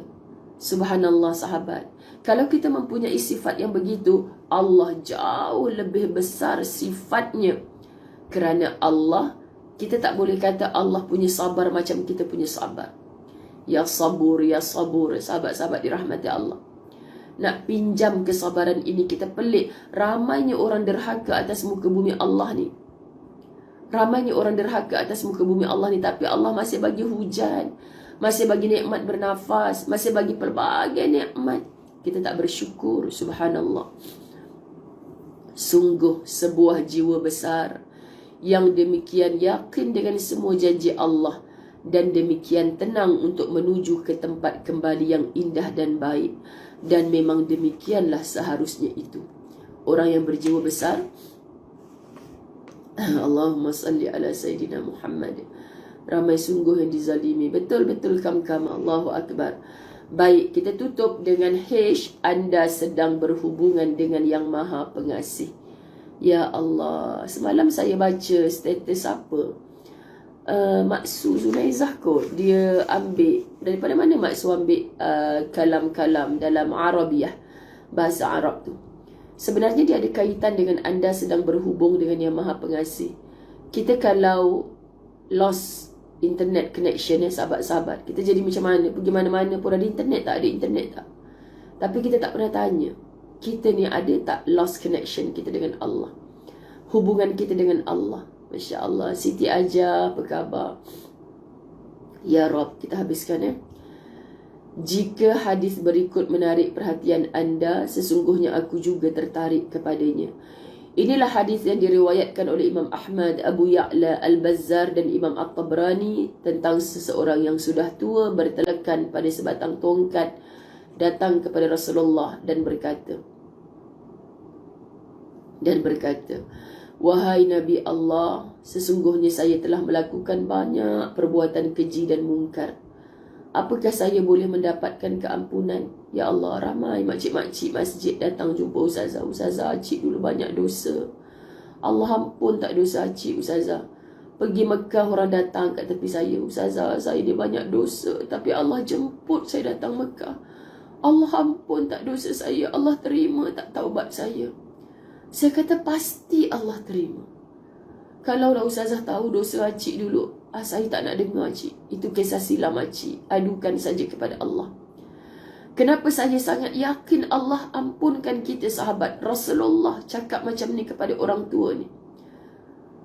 Speaker 2: Subhanallah, sahabat. Kalau kita mempunyai sifat yang begitu, Allah jauh lebih besar sifatnya. Kerana Allah, kita tak boleh kata Allah punya sabar macam kita punya sabar. Ya sabur, ya sabur. Sahabat-sahabat dirahmati Allah, nak pinjam kesabaran ini kita pelik. Ramainya orang derhaka atas muka bumi Allah ni. Ramainya orang derhaka atas muka bumi Allah ni, tapi Allah masih bagi hujan, masih bagi nikmat bernafas, masih bagi pelbagai nikmat. Kita tak bersyukur, subhanallah. Sungguh sebuah jiwa besar yang demikian yakin dengan semua janji Allah dan demikian tenang untuk menuju ke tempat kembali yang indah dan baik. Dan memang demikianlah seharusnya itu. Orang yang berjiwa besar, Allahumma salli ala Sayyidina Muhammad. Ramai sungguh yang dizalimi. Betul-betul kam-kam. Allahu Akbar. Baik, kita tutup dengan H. Anda sedang berhubungan dengan yang maha pengasih. Ya Allah, semalam saya baca status apa? Maksu Zunaizah kot. Dia ambil, daripada mana Maksu ambil kalam-kalam dalam Arabiah, bahasa Arab tu? Sebenarnya dia ada kaitan dengan anda sedang berhubung dengan yang maha pengasih. Kita kalau lost internet connection, sahabat-sahabat, kita jadi macam mana? Pergi mana-mana pun ada internet tak? Ada internet tak? Tapi kita tak pernah tanya, kita ni ada tak lost connection kita dengan Allah, hubungan kita dengan Allah. Masya Allah. Siti Aja, apa khabar? Ya Rob, kita habiskan Jika hadis berikut menarik perhatian anda, sesungguhnya aku juga tertarik kepadanya. Inilah hadis yang diriwayatkan oleh Imam Ahmad, Abu Ya'la, Al-Bazzar dan Imam At-Tabrani tentang seseorang yang sudah tua bertelekan pada sebatang tongkat datang kepada Rasulullah dan berkata, wahai Nabi Allah, sesungguhnya saya telah melakukan banyak perbuatan keji dan mungkar. Apakah saya boleh mendapatkan keampunan? Ya Allah, ramai makcik-makcik masjid datang jumpa Ustazah. Ustazah, cik dulu banyak dosa. Allah ampun tak dosa cik, Ustazah. Pergi Mekah orang datang kat tepi saya. Ustazah, saya dia banyak dosa, tapi Allah jemput saya datang Mekah. Allah ampun tak dosa saya. Allah terima tak taubat saya. Saya kata pasti Allah terima. Kalau lah Ustazah tahu dosa cik dulu, saya tak nak dengar cik. Itu kisah silam cik. Adukan saja kepada Allah. Kenapa saya sangat yakin Allah ampunkan kita sahabat? Rasulullah cakap macam ni kepada orang tua ni.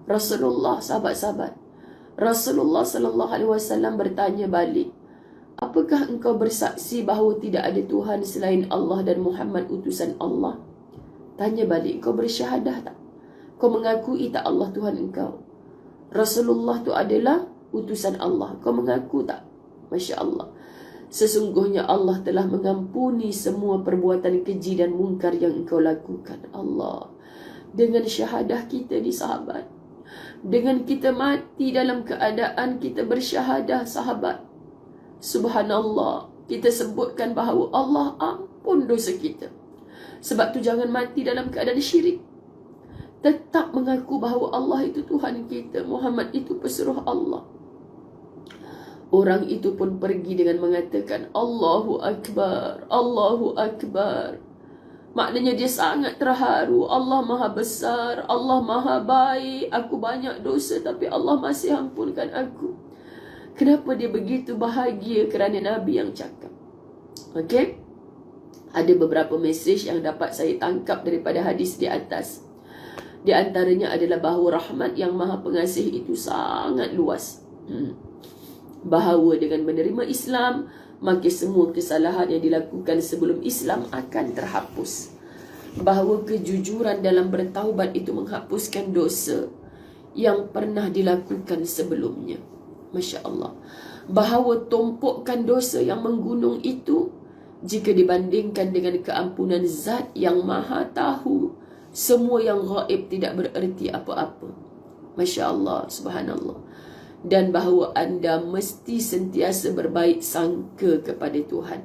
Speaker 2: Rasulullah, sahabat-sahabat. Rasulullah SAW bertanya balik, apakah engkau bersaksi bahawa tidak ada Tuhan selain Allah dan Muhammad utusan Allah? Tanya balik, kau bersyahadah tak? Kau mengakui tak Allah Tuhan engkau? Rasulullah tu adalah utusan Allah. Kau mengaku tak? Masya Allah. Sesungguhnya Allah telah mengampuni semua perbuatan keji dan mungkar yang engkau lakukan. Allah. Dengan syahadah kita ni sahabat. Dengan kita mati dalam keadaan kita bersyahadah sahabat. Subhanallah. Kita sebutkan bahawa Allah ampun dosa kita. Sebab tu jangan mati dalam keadaan syirik. Tetap mengaku bahawa Allah itu Tuhan kita, Muhammad itu pesuruh Allah. Orang itu pun pergi dengan mengatakan Allahu Akbar, Allahu Akbar. Maknanya dia sangat terharu. Allah maha besar, Allah maha baik. Aku banyak dosa tapi Allah masih ampunkan aku. Kenapa dia begitu bahagia? Kerana Nabi yang cakap. Okey? Ada beberapa mesej yang dapat saya tangkap daripada hadis di atas. Di antaranya adalah bahawa rahmat yang maha pengasih itu sangat luas. Bahawa dengan menerima Islam, maka semua kesalahan yang dilakukan sebelum Islam akan terhapus. Bahawa kejujuran dalam bertaubat itu menghapuskan dosa yang pernah dilakukan sebelumnya. Masya Allah. Bahawa tumpukan dosa yang menggunung itu, jika dibandingkan dengan keampunan Zat yang maha tahu, semua yang gaib tidak bererti apa-apa. Masya Allah, subhanallah. Dan bahawa anda mesti sentiasa berbaik sangka kepada Tuhan.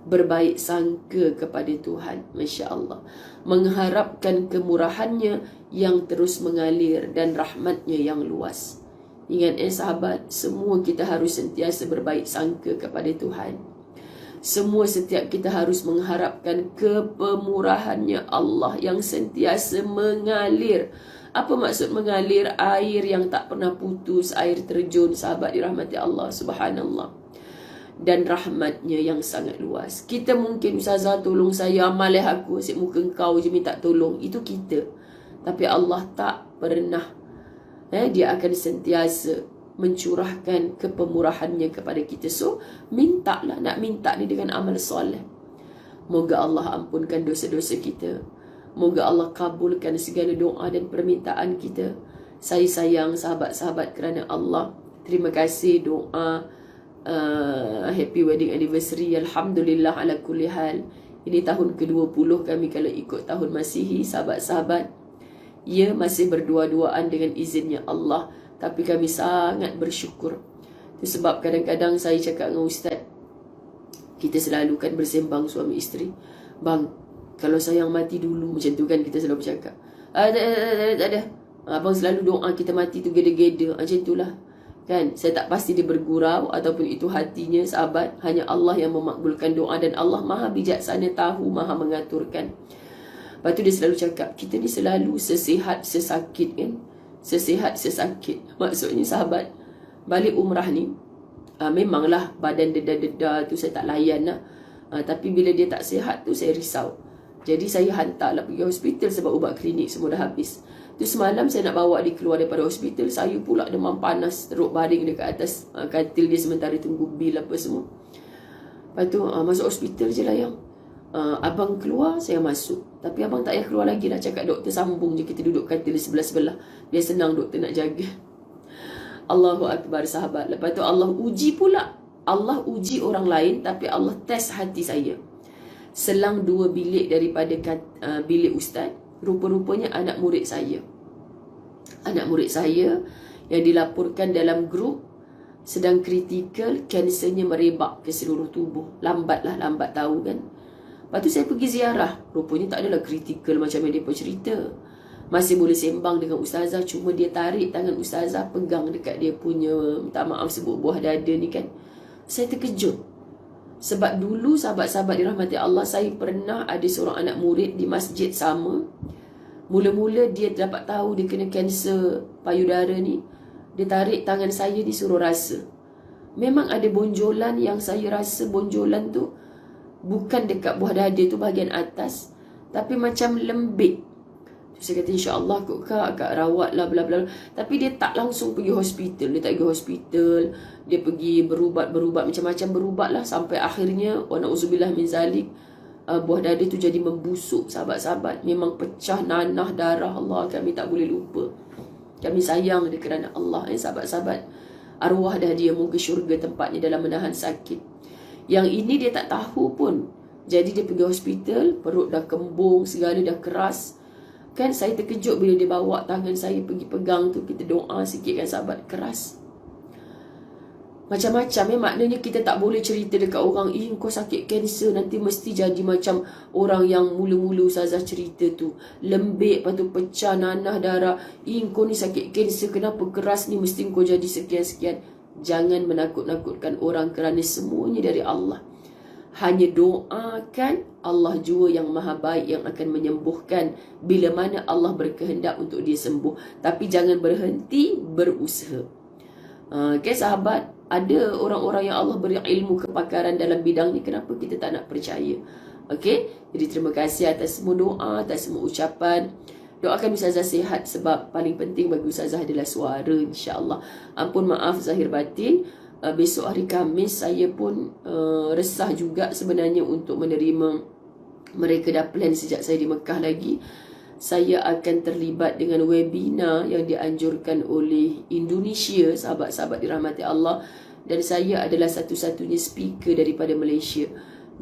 Speaker 2: Berbaik sangka kepada Tuhan. Masya Allah. Mengharapkan kemurahannya yang terus mengalir dan rahmatnya yang luas. Ingat sahabat, semua kita harus sentiasa berbaik sangka kepada Tuhan. Semua setiap kita harus mengharapkan kepemurahannya Allah yang sentiasa mengalir. Apa maksud mengalir? Air yang tak pernah putus, air terjun, sahabat dirahmati Allah, subhanallah. Dan rahmatnya yang sangat luas. Kita mungkin, Ustazah tolong saya, amalih aku, asyik muka engkau je minta tolong. Itu kita. Tapi Allah tak pernah. Dia akan sentiasa mencurahkan kepemurahannya kepada kita. So, mintalah. Nak minta ni dengan amal soleh. Moga Allah ampunkan dosa-dosa kita. Moga Allah kabulkan segala doa dan permintaan kita. Saya sayang sahabat-sahabat kerana Allah. Terima kasih doa happy wedding anniversary. Alhamdulillah ala kulli hal. Ini tahun ke-20 kami kalau ikut tahun Masihi, sahabat-sahabat. Ya, masih berdua-duaan dengan izinnya Allah. Tapi kami sangat bersyukur. Itu sebab kadang-kadang saya cakap dengan Ustaz, kita selalu kan bersembang suami isteri. Bang, kalau saya yang mati dulu, macam tu kan kita selalu bercakap. Tak ada. Abang selalu doa kita mati tu geda-geda. Macam itulah. Kan? Saya tak pasti dia bergurau ataupun itu hatinya, sahabat. Hanya Allah yang memakbulkan doa dan Allah maha bijaksana, tahu, maha mengaturkan. Lepas tu dia selalu cakap, kita ni selalu sesihat sesakit kan. Sesihat sesakit. Maksudnya sahabat, balik umrah ni memanglah badan dedah-dedah tu saya tak layan lah. Tapi bila dia tak sihat tu saya risau. Jadi saya hantarlah pergi hospital sebab ubat klinik semua dah habis. Tu semalam saya nak bawa dia keluar daripada hospital, saya pula demam panas, teruk baring dekat atas katil dia sementara tunggu bil apa semua. Lepas tu masuk hospital je lah yang abang keluar, saya masuk. Tapi abang tak payah keluar lagi lah, cakap doktor sambung je, kita duduk katil sebelah-sebelah. Biar senang doktor nak jaga. Allahu Akbar sahabat. Lepas tu Allah uji pula. Allah uji orang lain, tapi Allah test hati saya. Selang 2 bilik daripada bilik ustaz, rupa-rupanya anak murid saya. Anak murid saya yang dilaporkan dalam grup sedang kritikal, kansernya merebak ke seluruh tubuh. Lambat tahu kan. Lepas tu saya pergi ziarah. Rupanya tak adalah kritikal macam yang dia cerita. Masih boleh sembang dengan ustazah, cuma dia tarik tangan ustazah, pegang dekat dia punya, minta maaf sebut buah dada ni kan. Saya terkejut. Sebab dulu sahabat-sahabat dirahmati Allah, saya pernah ada seorang anak murid di masjid sama. Mula-mula dia dapat tahu dia kena kanser payudara ni, dia tarik tangan saya, disuruh rasa. Memang ada bonjolan yang saya rasa bonjolan tu bukan dekat buah dada tu bahagian atas, tapi macam lembik. Saya kata insya-Allah kak rawat lah bla bla. Tapi dia tak langsung pergi hospital. Dia tak pergi hospital. Dia pergi berubat macam-macam berubat lah sampai akhirnya wa na'udzubillah min zalik, buah dada tu jadi membusuk sahabat-sahabat. Memang pecah, nanah darah. Allah, kami tak boleh lupa. Kami sayang dia kerana Allah sahabat-sahabat. Arwah dah dia, moga syurga tempatnya dalam menahan sakit. Yang ini dia tak tahu pun. Jadi dia pergi hospital, perut dah kembung, segala dah keras. Kan saya terkejut bila dia bawa tangan saya pergi pegang tu, kita doa sikit kan sahabat, keras. Macam-macam maknanya kita tak boleh cerita dekat orang, kau sakit kanser, nanti mesti jadi macam orang yang mula-mula ustazah cerita tu. Lembik, lepas tu pecah, nanah darah. Kau ni sakit kanser, kenapa keras ni, mesti kau jadi sekian-sekian. Jangan menakut-nakutkan orang kerana semuanya dari Allah. Hanya doakan, Allah jua yang maha baik yang akan menyembuhkan bila mana Allah berkehendak untuk dia sembuh. Tapi jangan berhenti berusaha. Okay sahabat, ada orang-orang yang Allah beri ilmu kepakaran dalam bidang ni, kenapa kita tak nak percaya? Okay, jadi terima kasih atas semua doa, atas semua ucapan. Doakan ustazah sihat sebab paling penting bagi ustazah adalah suara, insya-Allah. Ampun maaf zahir batin. Besok hari Khamis saya pun resah juga sebenarnya untuk menerima. Mereka dah plan sejak saya di Mekah lagi. Saya akan terlibat dengan webinar yang dianjurkan oleh Indonesia, sahabat-sahabat dirahmati Allah. Dan saya adalah satu-satunya speaker daripada Malaysia.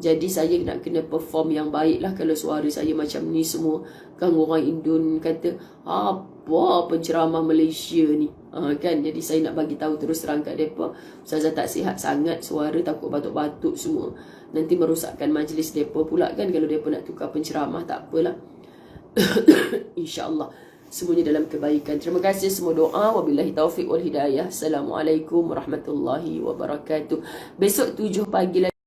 Speaker 2: Jadi saya nak kena perform yang baik lah. Kalau suara saya macam ni semua kan orang Indon kata, apa penceramah Malaysia ni, kan. Jadi saya nak bagi tahu terus terang kat mereka, ustazah tak sihat sangat suara, takut batuk-batuk semua, nanti merosakkan majlis mereka pula kan. Kalau mereka nak tukar penceramah tak apalah. InsyaAllah semuanya dalam kebaikan. Terima kasih semua doa. Wabillahi taufiq wal hidayah. Assalamualaikum warahmatullahi wabarakatuh. Besok 7 pagi lagi